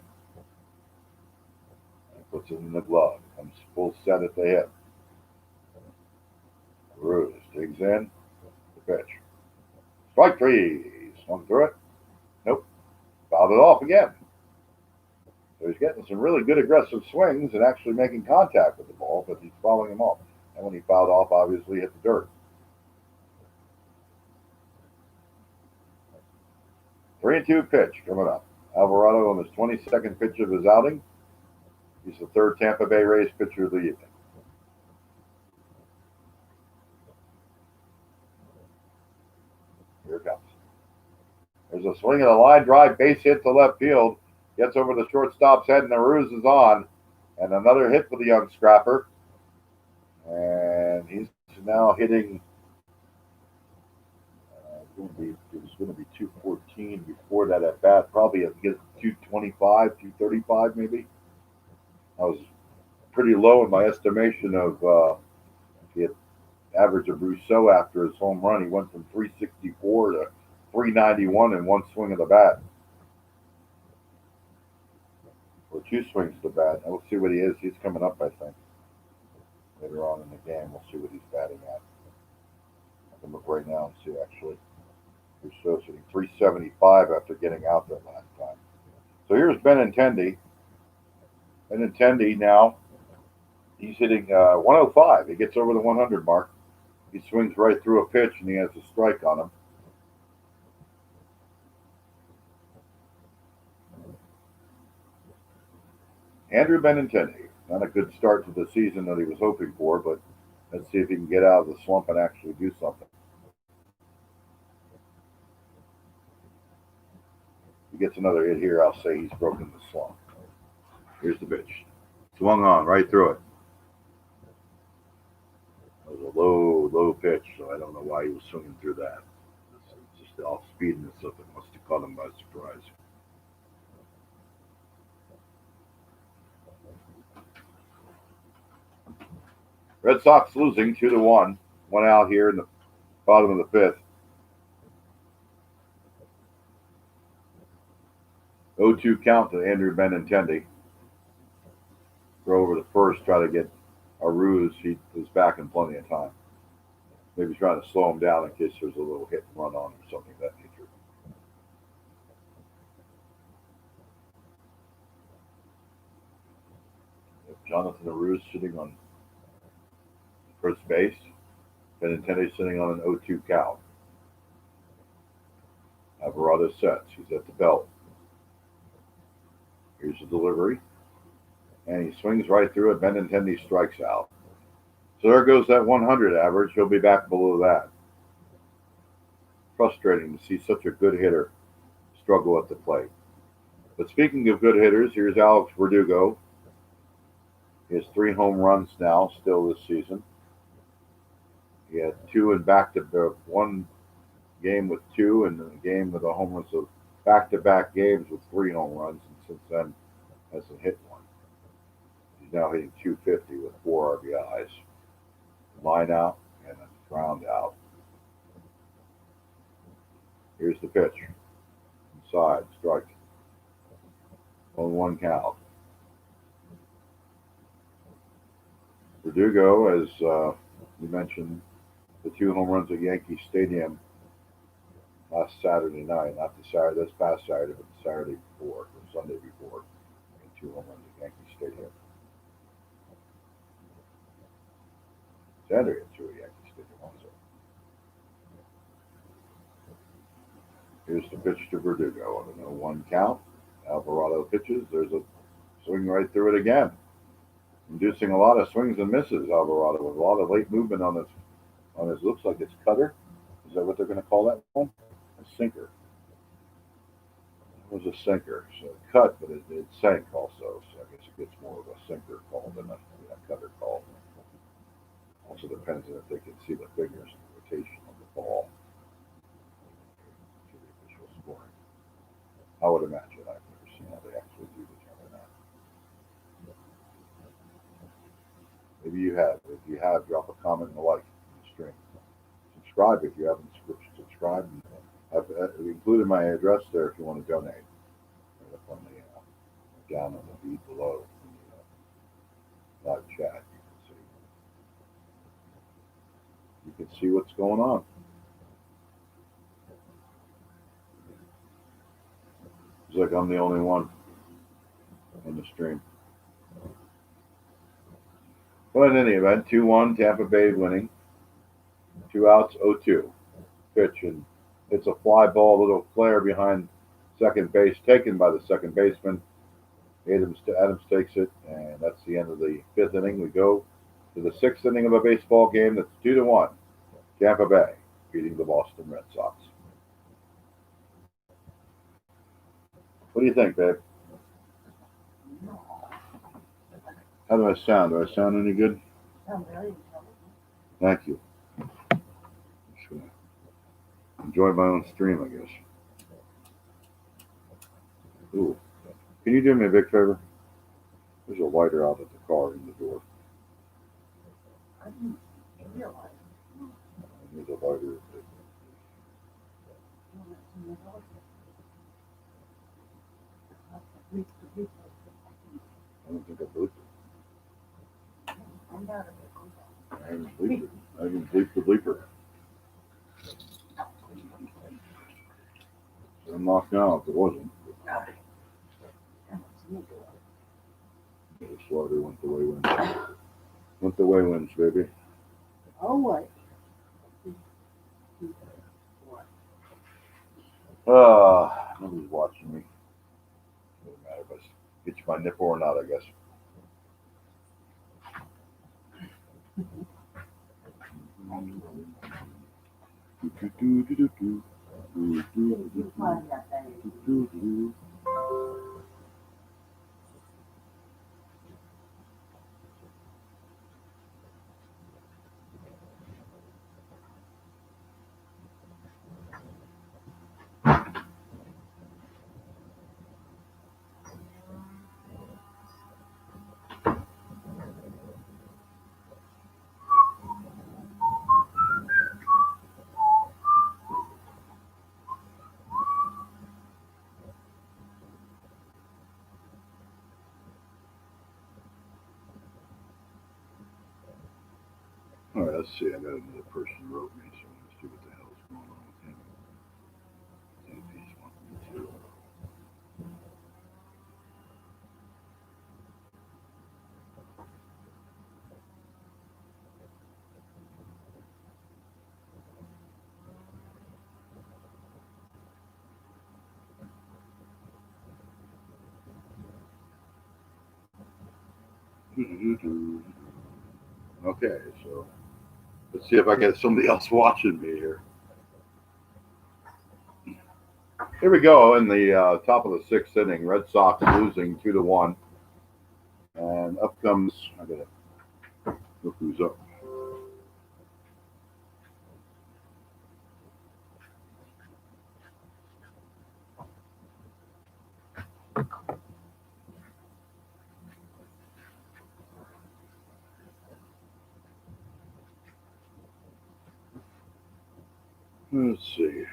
and puts it in the glove. Comes full set at the hip. Aruz digs in. The pitch. Strike 3. Swung through it. Nope. Fouled it off again. So he's getting some really good aggressive swings and actually making contact with the ball, but he's fouling him off. And when he fouled off, obviously hit the dirt. 3-2 pitch coming up. Alvarado on his 22nd pitch of his outing. He's the third Tampa Bay Rays pitcher of the evening. Here it comes. There's a swing and a line drive, base hit to left field. Gets over the shortstop's head, and the ruse is on. And another hit for the young scrapper. And he's now hitting. It was going to be 214 before that at bat. Probably get 225, 235 maybe. I was pretty low in my estimation of the average of Rousseau after his home run. He went from 364 to 391 in one swing of the bat. Or two swings of the bat. And we'll see what he is. He's coming up, I think. Later on in the game, we'll see what he's batting at. I can look right now and see, actually. Rousseau hitting 375 after getting out there last time. So here's Benintendi. Benintendi now, he's hitting 105. He gets over the 100 mark. He swings right through a pitch, and he has a strike on him. Andrew Benintendi. Not a good start to the season that he was hoping for, but let's see if he can get out of the slump and actually do something. If he gets another hit here, I'll say he's broken the slump. Here's the pitch. Swung on right through it. It was a low pitch, so I don't know why he was swinging through that. It's just the off-speedness of it must have caught him by surprise. Red Sox losing 2-1. One out here in the bottom of the fifth. 0-2 count to Andrew Benintendi. Throw over the first, try to get a ruse. He was back in plenty of time. Maybe trying to slow him down in case there's a little hit and run on or something of that nature. Jonathan Aruz sitting on first base. Benintendi sitting on an 0-2 count. Alvarado sets. He's at the belt. Here's the delivery. And he swings right through it. Benintendi strikes out. So there goes that 100 average. He'll be back below that. Frustrating to see such a good hitter struggle at the plate. But speaking of good hitters, here's Alex Verdugo. He has 3 home runs now, still this season. He had 2 in one game with 2, and a game with a home run. So back-to-back games with 3 home runs, and since then hasn't hit one. He's now hitting 250 with 4 RBIs. Line out and a ground out. Here's the pitch. Inside, strike. 1-1 count. Verdugo, as you mentioned, the 2 home runs at Yankee Stadium last Saturday night, not the Saturday, this past Saturday, but the Saturday before, or Sunday before, and 2 home runs at Yankee Stadium. Saturday at 2 at Yankee Stadium also. Here's the pitch to Verdugo on a 0-1 count. Alvarado pitches. There's a swing right through it again. Inducing a lot of swings and misses, Alvarado, with a lot of late movement on his looks like it's cutter. Is that what they're going to call that one? A sinker. It was a sinker. So it cut, but it sank also. So I guess it gets more of a sinker call than a cutter call. Also depends on if they can see the fingers and the rotation of the ball to the official scoring. I would imagine. I've never seen how they actually do determine that. Maybe you have. If you have, drop a comment and a like in the stream. Subscribe if you haven't subscribed. And I've included my address there if you want to donate. Right up on the down on the feed below in the live chat. You can see what's going on. It's like I'm the only one in the stream. But in any event, 2-1, Tampa Bay winning. 2 outs, 0-2. Pitch, and it's a fly ball, little flare behind second base, taken by the second baseman. Adams takes it, and that's the end of the fifth inning. We go to the sixth inning of a baseball game. That's 2-1. Tampa Bay beating the Boston Red Sox. What do you think, babe? How do I sound? Do I sound any good? Sound very Thank you. Just gonna enjoy my own stream, I guess. Ooh. Can you do me a big favor? There's a lighter out at the car in the door. I didn't realize. I need a lighter. I don't think I bleeped it. I haven't bleeped it. I haven't bleeped the bleeper. I'm knocked out if it wasn't. The slider went the way winds. Went the way winds, baby. Oh, what? Nobody's watching me. Doesn't matter if I itch my nipple or not, I guess. You find that thing. All right, let's see. I got another person who wrote me, so let's see what the hell is going on with him. See if he's wanting me to. Okay, so let's see if I get somebody else watching me here. Here we go in the top of the sixth inning. Red Sox losing 2-1, and up comes. I gotta look who's up. Let's see.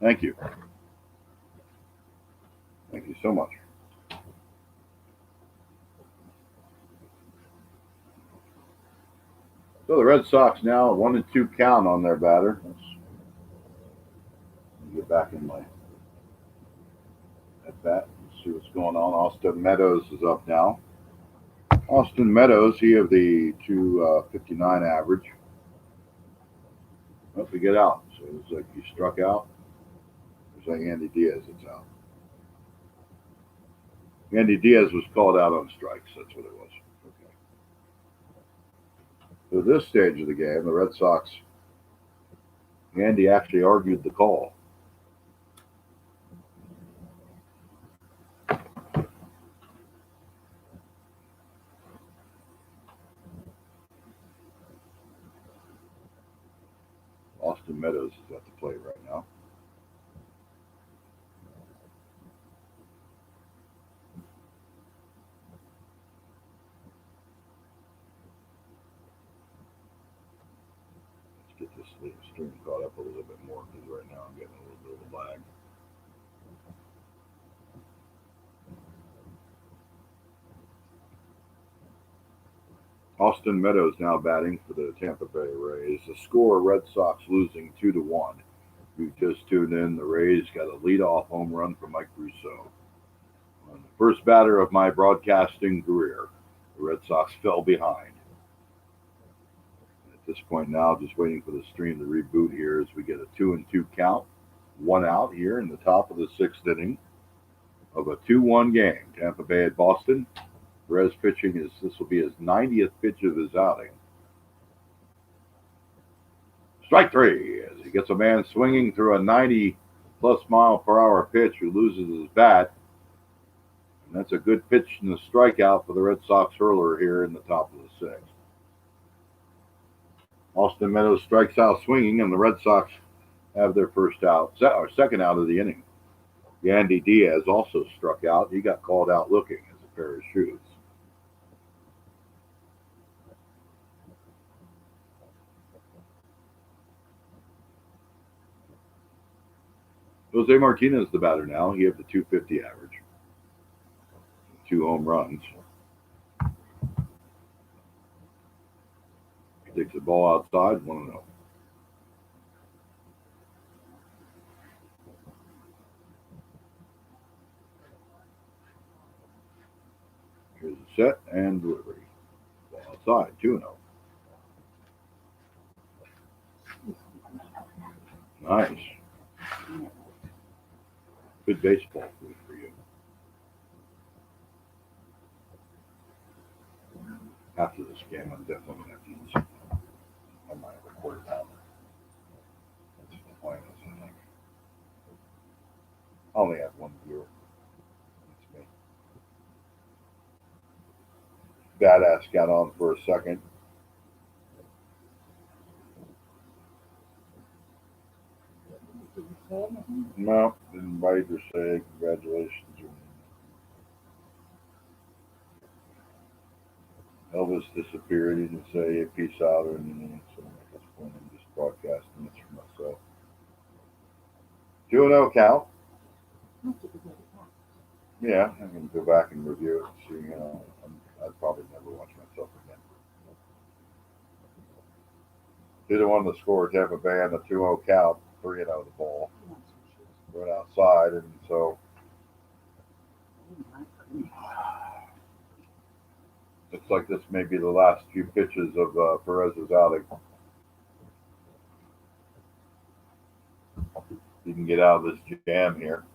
Thank you. Thank you so much. So the Red Sox now 1-2 count on their batter. Let's get back in my at bat and see what's going on. Austin Meadows is up now. Austin Meadows, he of the 259 average. Hope we get out. So it looks like he struck out. It's like Andy Diaz that's out. Andy Diaz was called out on strikes. That's what it was. Okay. So this stage of the game, the Red Sox, Andy actually argued the call. Austin Meadows is at the plate right now. Let's get this stream caught up a little bit more because right now I'm getting a little bit of a lag. Austin Meadows now batting for the Tampa Bay Rays. The score: Red Sox losing 2-1. You just tuned in. The Rays got a leadoff home run from Mike Rousseau. On the first batter of my broadcasting career, the Red Sox fell behind. At this point now, just waiting for the stream to reboot here as we get a 2-2 count. One out here in the top of the sixth inning. of a 2-1 game. Tampa Bay at Boston. Perez pitching this will be his 90th pitch of his outing. Strike three as he gets a man swinging through a 90+ mile per hour pitch who loses his bat. And that's a good pitch and a strikeout for the Red Sox hurler here in the top of the sixth. Austin Meadows strikes out swinging, and the Red Sox have their first out, or second out of the inning. Yandy Diaz also struck out. He got called out looking as a pair of shoes. Jose Martinez, the batter now. He has the 250 average. 2 home runs. He takes the ball outside, 1-0. Here's the set and delivery. Ball outside, 2-0. Nice. Good baseball food for you. After this game, I'm definitely going to have to eat something. I might have a quarter pounder. That's the plan, I think. I only have one beer. That's me. Badass got on for a second. No, didn't write or say congratulations. Elvis disappeared. He didn't say peace out or anything. So at this point, I'm just broadcasting this for myself. 2-0 count. Yeah, I'm going to go back and review it and see. I'd probably never watch myself again. 2-1 the score. Tampa Bay on the 2-0 count. 3-0 the ball. Went outside, and so looks like this may be the last few pitches of Perez's outing. He can get out of this jam here.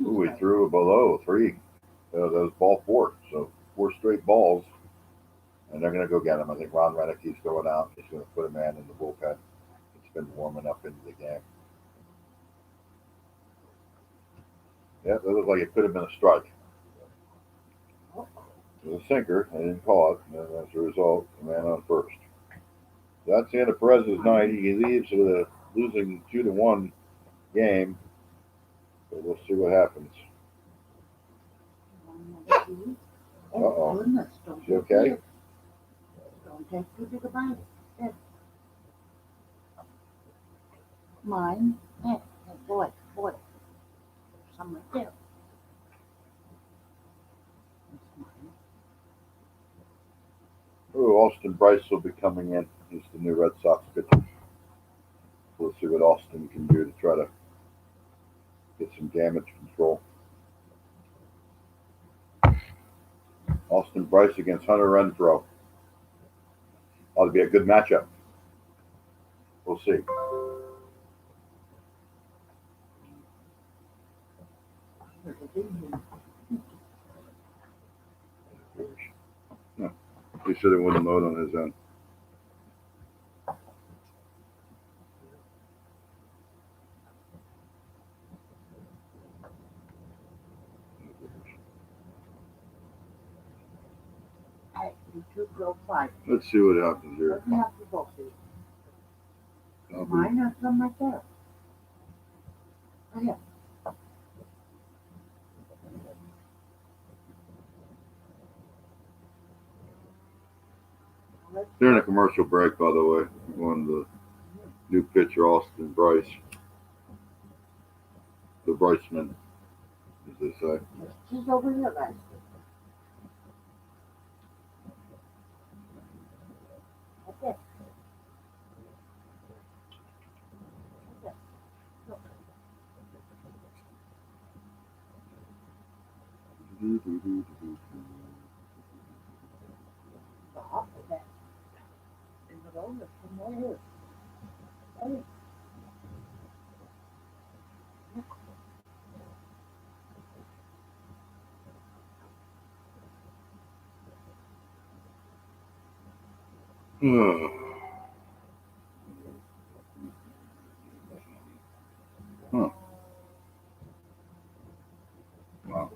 Ooh, he threw below 3. That was ball 4. So 4 straight balls. And they're going to go get him. I think Ron Renicke's going out. He's going to put a man in the bullpen. It's been warming up into the game. Yeah, that looked like it could have been a strike. It was a sinker. They didn't call it. And as a result, the man on first. That's the end of Perez's night. He leaves with a losing 2-1 game. But we'll see what happens. Uh-oh. Is she okay? Don't take too big a bite. There. Mine. Hey, boy. Some right there. Ooh, Austin Bryce will be coming in. He's the new Red Sox pitcher. We'll see what Austin can do to try to get some damage control. Austin Bryce against Hunter Renfroe. Ought to be a good matchup. We'll see. No, he should have won the load on his own. Let's see what happens here. Mine are some right there. Right here. They're in a commercial break, by the way. On the new pitcher, Austin Bryce. The Bryceman, as they say. She's over here, guys. Okay. Stop with that. And the road is from right here. Hey. Huh. Wow.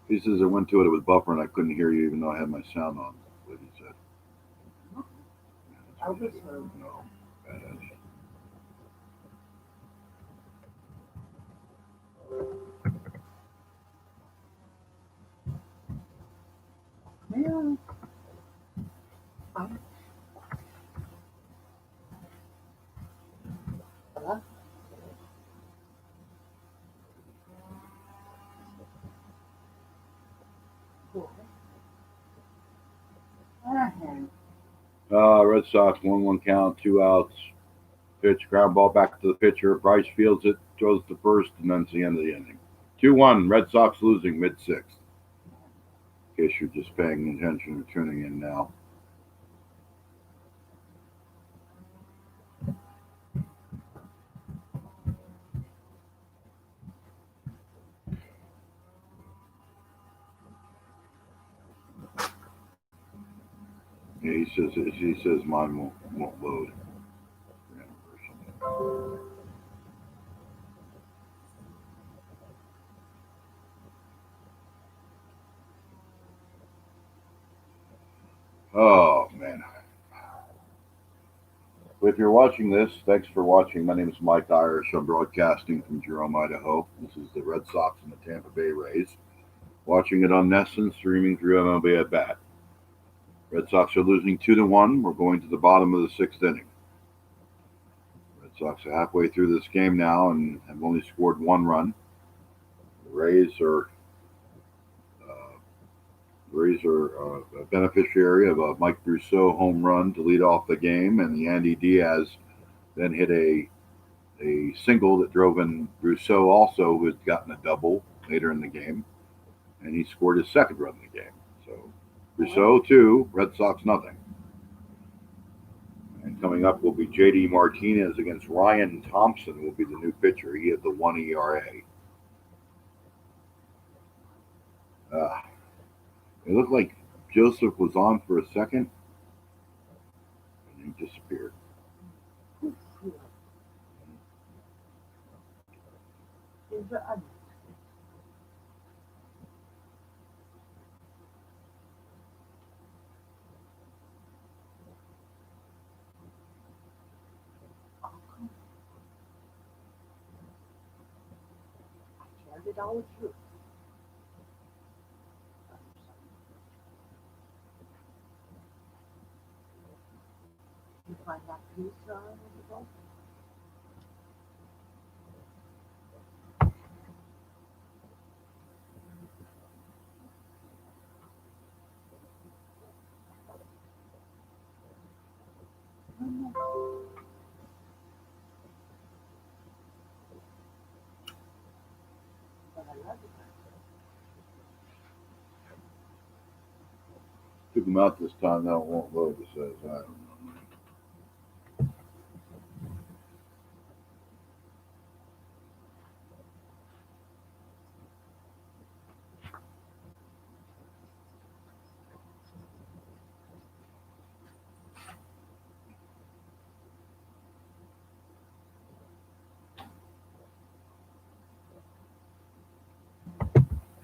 He says I went to it, it was buffering. I couldn't hear you even though I had my sound on. That's what he said. I was heard. No. Badass. Yeah. Hello? Cool. Red Sox 1-1 count, 2 outs. Pitch, ground ball back to the pitcher. Bryce fields it, throws to first, and then it's the end of the inning. 2-1. Red Sox losing mid-sixth. In case you're just paying attention or tuning in now. Yeah, he says mine won't load. Oh man. If you're watching this, thanks for watching. My name is Mike Irish. I'm broadcasting from Jerome, Idaho. This is the Red Sox and the Tampa Bay Rays. Watching it on Nesson, streaming through MLB at Bat. Red Sox are losing 2-1. We're going to the bottom of the sixth inning. Red Sox are halfway through this game now and have only scored one run. The Rays are a beneficiary of a Mike Brousseau home run to lead off the game, and the Andy Diaz then hit a single that drove in Brousseau also, who had gotten a double later in the game, and he scored his second run in the game. So Brousseau 2, Red Sox nothing. And coming up will be J.D. Martinez against Ryan Thompson will be the new pitcher. He had the 1 ERA. It looked like Joseph was on for a second, and he disappeared. $200 too. You find that piece in the book? But I love it. Took him out this time. Now it won't load. It says I don't know.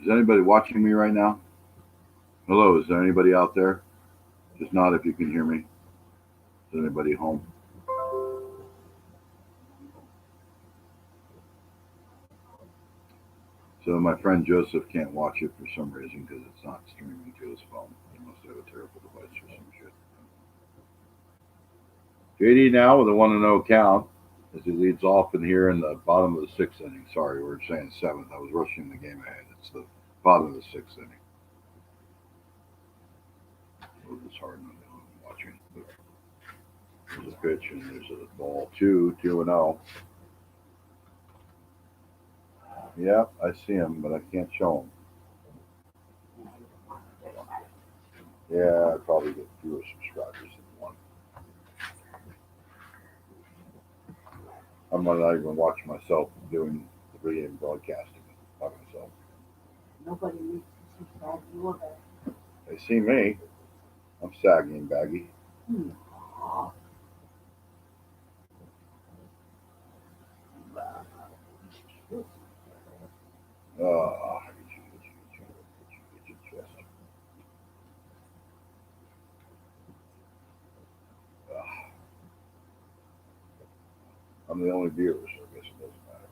Is anybody watching me right now? Hello, is there anybody out there? Just not if you can hear me. Is anybody home? So my friend Joseph can't watch it for some reason because it's not streaming to his phone. He must have a terrible device or some shit. JD now with a 1-0 count as he leads off in here in the bottom of the sixth inning. Sorry, we were saying seventh. I was rushing the game ahead. It's the bottom of the sixth inning. It was hard on watching. But pitch, and there's a ball 2-0. Yep, I see him, but I can't show him. Yeah, I'd probably get fewer subscribers than one. I'm not even watching myself doing the video broadcasting by myself. Nobody needs to subscribe to your bed. They see me. I'm saggy and baggy. Get your chest. I'm the only viewer, so I guess it doesn't matter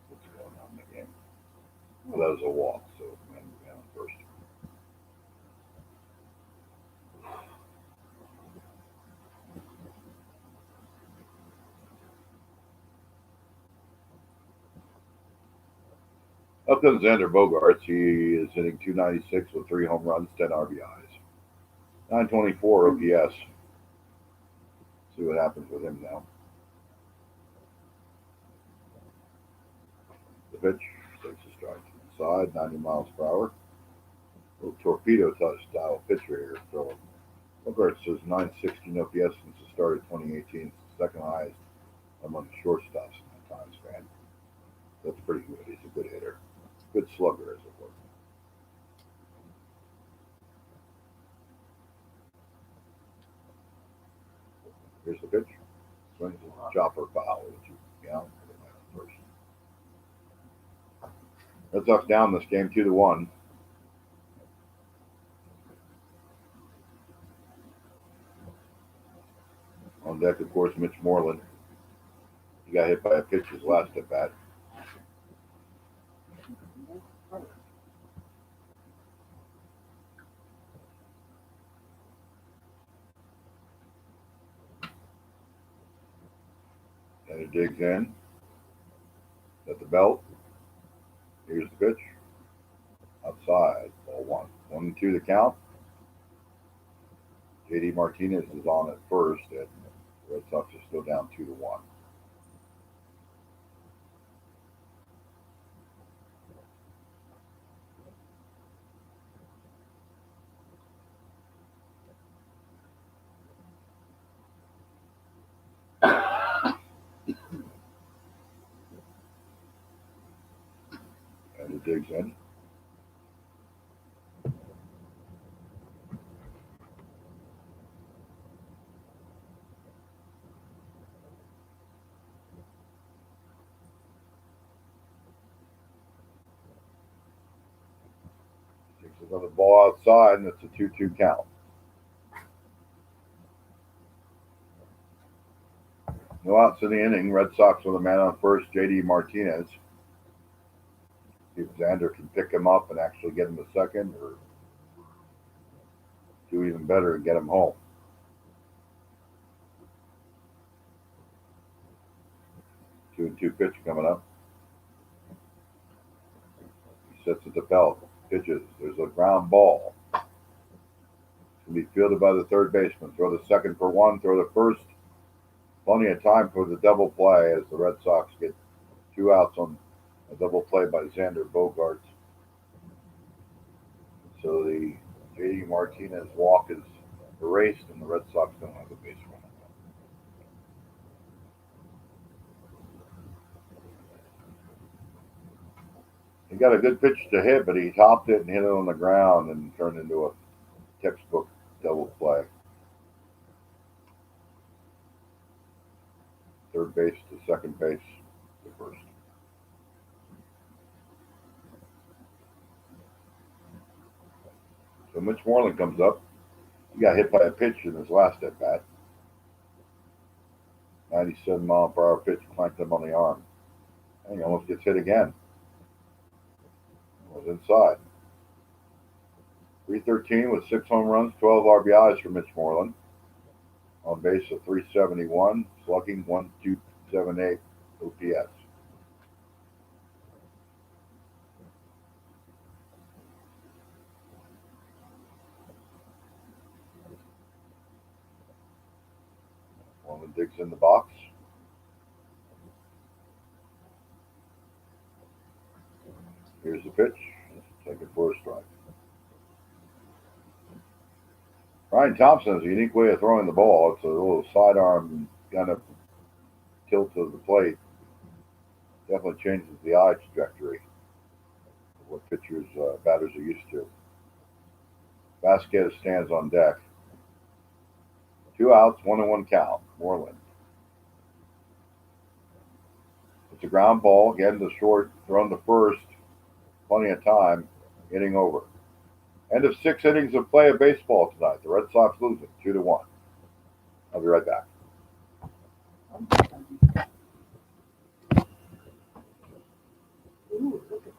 what's going on in the game. Well, that was a walk, so man down first. Up comes Xander Bogaerts. He is hitting 296 with 3 home runs, 10 RBIs, 924 OPS. See what happens with him now. The pitch takes a strike to the side, 90 miles per hour. Little torpedo style pitcher here throwing. Bogaerts has 916 OPS since the start of 2018. It's the second highest among shortstops in that time span. That's pretty good. He's a good hitter. Good slugger, as it were. Here's the pitch. Swings a chopper foul, which is down for the first. Red Sox down this game 2-1. On deck, of course, Mitch Moreland. He got hit by a pitch his last at bat. And he digs in. At the belt. Here's the pitch. Outside. Ball 1. 1-2 the count. JD Martinez is on at first, and the Red Sox are still down 2-1. And he digs in. Takes another ball outside, and it's a 2-2 count. No outs in the inning. Red Sox with a man on first, JD Martinez. See if Xander can pick him up and actually get him a second, or do even better and get him home. 2-2 pitch coming up. He sets at the belt. Pitches. There's a ground ball. It's going to be fielded by the third baseman. Throw the second for 1. Throw the first. Plenty of time for the double play as the Red Sox get 2 outs on a double play by Xander Bogaerts. So the JD Martinez walk is erased, and the Red Sox don't have a base runner. He got a good pitch to hit, but he topped it and hit it on the ground and turned into a textbook double play. Third base to second base to first. So Mitch Moreland comes up. He got hit by a pitch in his last at bat. 97 mile per hour pitch clanked him on the arm. And he almost gets hit again. Was inside. 313 with 6 home runs, 12 RBIs for Mitch Moreland. On base of 371, slugging 1.278 OPS. Nolan digs in the box. Here's the pitch. Take it for a strike. Ryan Thompson has a unique way of throwing the ball. It's a little sidearm kind of tilt to the plate. Definitely changes the eye trajectory of what batters are used to. Vasquez stands on deck. 2 outs, 1-1 count. Moreland. It's a ground ball, getting to short, thrown to first. Plenty of time, inning over. End of 6 innings of play of baseball tonight. The Red Sox losing 2-1. I'll be right back. Ooh, look at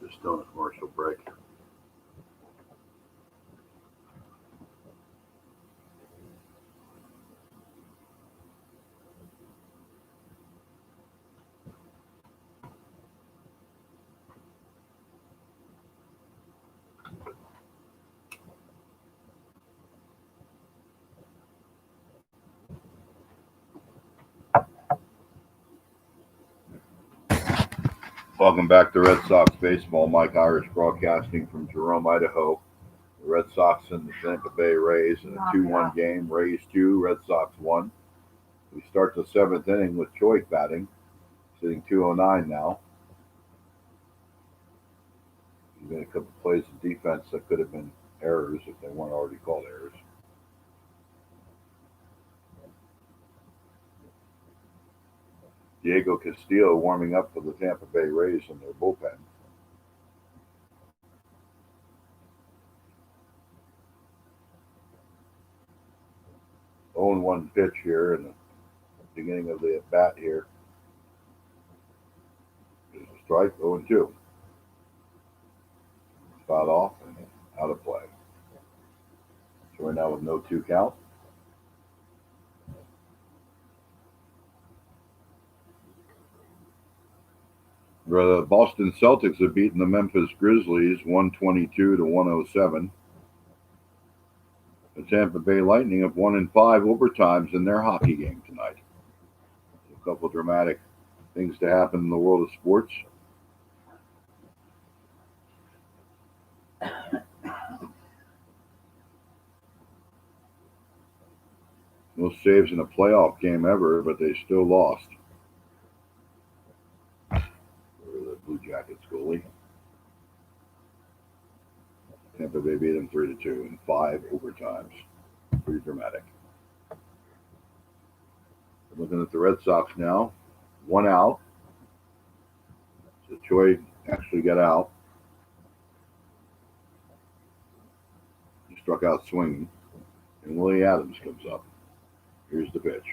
Just doing a commercial break. Welcome back to Red Sox Baseball. Mike Irish broadcasting from Jerome, Idaho. The Red Sox and the Tampa Bay Rays in a 2-1 game. Rays 2, Red Sox 1. We start the 7th inning with Choik batting, sitting 209 now. He's made a couple plays of defense that could have been errors if they weren't already called errors. Diego Castillo warming up for the Tampa Bay Rays in their bullpen. Oh, 0-1 pitch here in the beginning of the at-bat here. There's a strike, 0-2. Fouled off and out of play. So right now with no 2 count. The Boston Celtics have beaten the Memphis Grizzlies 122-107. The Tampa Bay Lightning have won in 5 overtimes in their hockey game tonight. A couple of dramatic things to happen in the world of sports. Most saves in a playoff game ever, but they still lost. The Blue Jackets goalie. Tampa Bay beat them 3-2 in 5 overtimes. Pretty dramatic. Looking at the Red Sox now. 1 out. It's Choi actually got out. He struck out swinging. And Willie Adams comes up. Here's the pitch.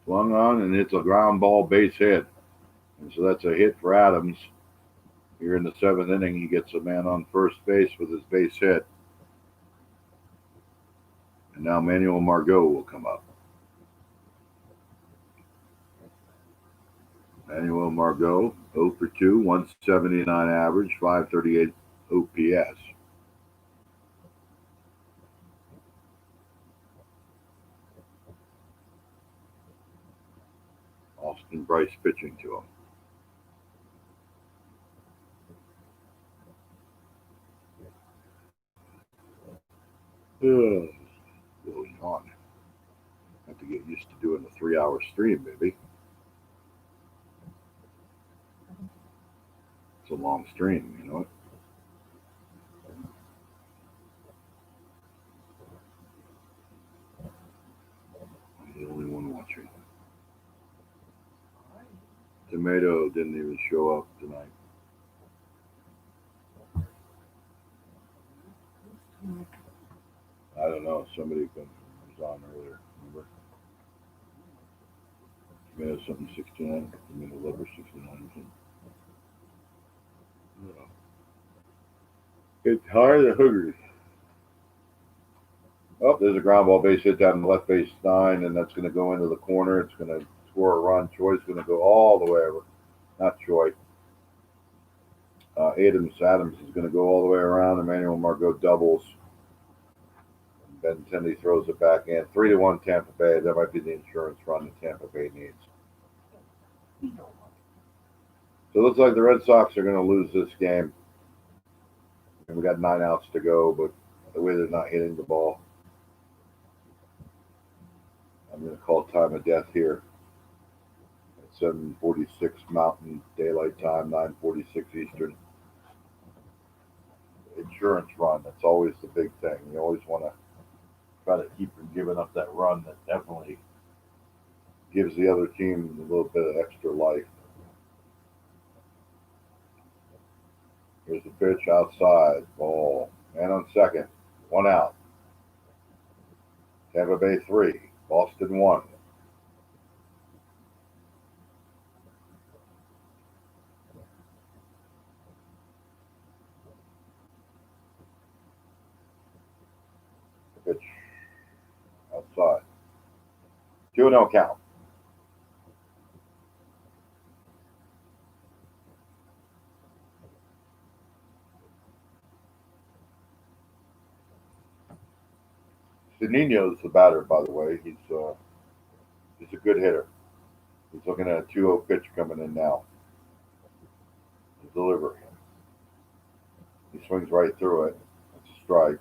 Swung on and hits a ground ball base hit. And so that's a hit for Adams. Here in the 7th inning, he gets a man on first base with his base hit. And now Manuel Margot will come up. Manuel Margot, 0 for 2, 179 average, 538 OPS. Austin Bryce pitching to him. Going on. Have to get used to doing a 3-hour stream, baby. It's a long stream, you know. I'm the only one watching. Tomato didn't even show up tonight. I don't know. Somebody was on earlier. Remember? Tomato something 69. Tomato lover 69 or something. It's hard to hoogers. Oh, there's a ground ball base hit down the left base 9, and that's going to go into the corner. It's going to score a run. Choi's going to go all the way over. Not Choi. Adams is going to go all the way around. Emmanuel Margot doubles. Benintendi throws it back in. 3-1 Tampa Bay. That might be the insurance run that Tampa Bay needs. So it looks like the Red Sox are going to lose this game. And we got 9 outs to go, but the way they're not hitting the ball, I'm going to call time of death here. At 7:46 Mountain Daylight Time, 9:46 Eastern. Insurance run, that's always the big thing. You always want to try to keep from giving up that run that definitely gives the other team a little bit of extra life. Here's the pitch outside. Ball. Man on second. 1 out. Tampa Bay 3. Boston 1. Pitch outside. 2-0 count. Nino's the batter, by the way. He's a good hitter. He's looking at a 2-0 pitch coming in now. The delivery. He swings right through it. It's a strike.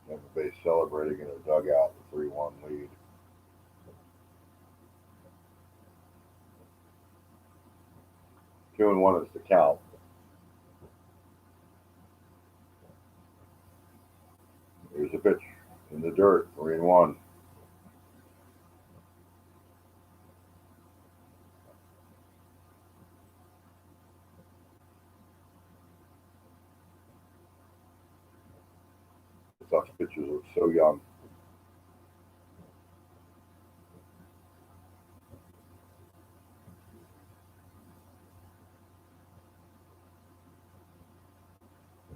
Tampa Bay celebrating in their dugout, the 3-1 lead. Two and 1 is the count. Here's a pitch in the dirt, 3-1. The Sox pitchers look so young.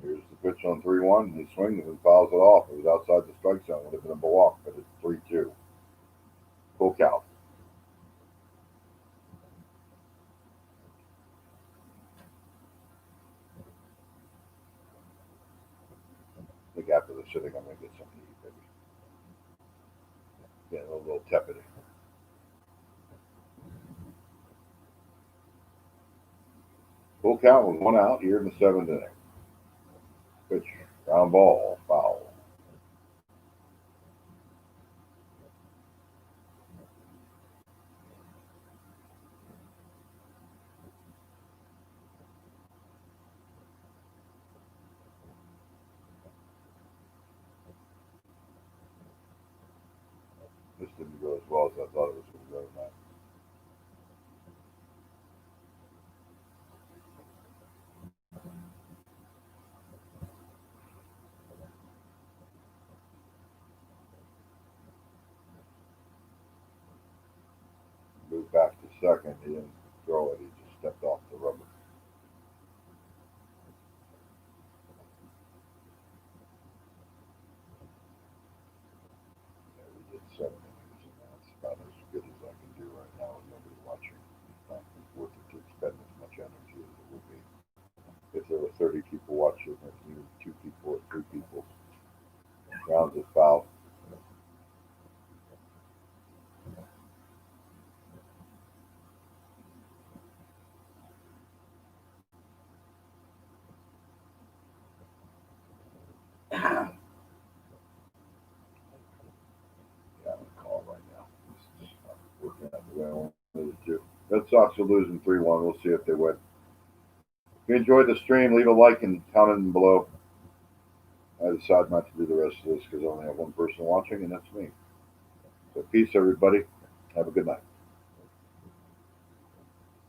Here's the pitch on 3-1. He swings and fouls it off. It was outside the strike zone. Would have been a walk, but it's 3-2. Full count. I think after the sitting, I'm going to get something to eat, baby. Getting a little tepid. Full count with 1 out here in the 7th inning. Pitch, ground ball, foul. just didn't go as well as I thought it was going to go tonight. Moved back to second. He didn't throw it. He just stepped off the rubber. Yeah, we did 7 innings, and that's about as good as I can do right now with nobody watching. It's not worth it to expend as much energy as it would be if there were 30 people watching, or even 2 people or 3 people. Rounds of foul. Yeah, I'm going to call right now. It's not working out the way I wanted it to. Red Sox are losing 3-1. We'll see if they win. If you enjoyed the stream, leave a like and comment below. I decide not to do the rest of this because I only have one person watching, and that's me. So peace, everybody. Have a good night.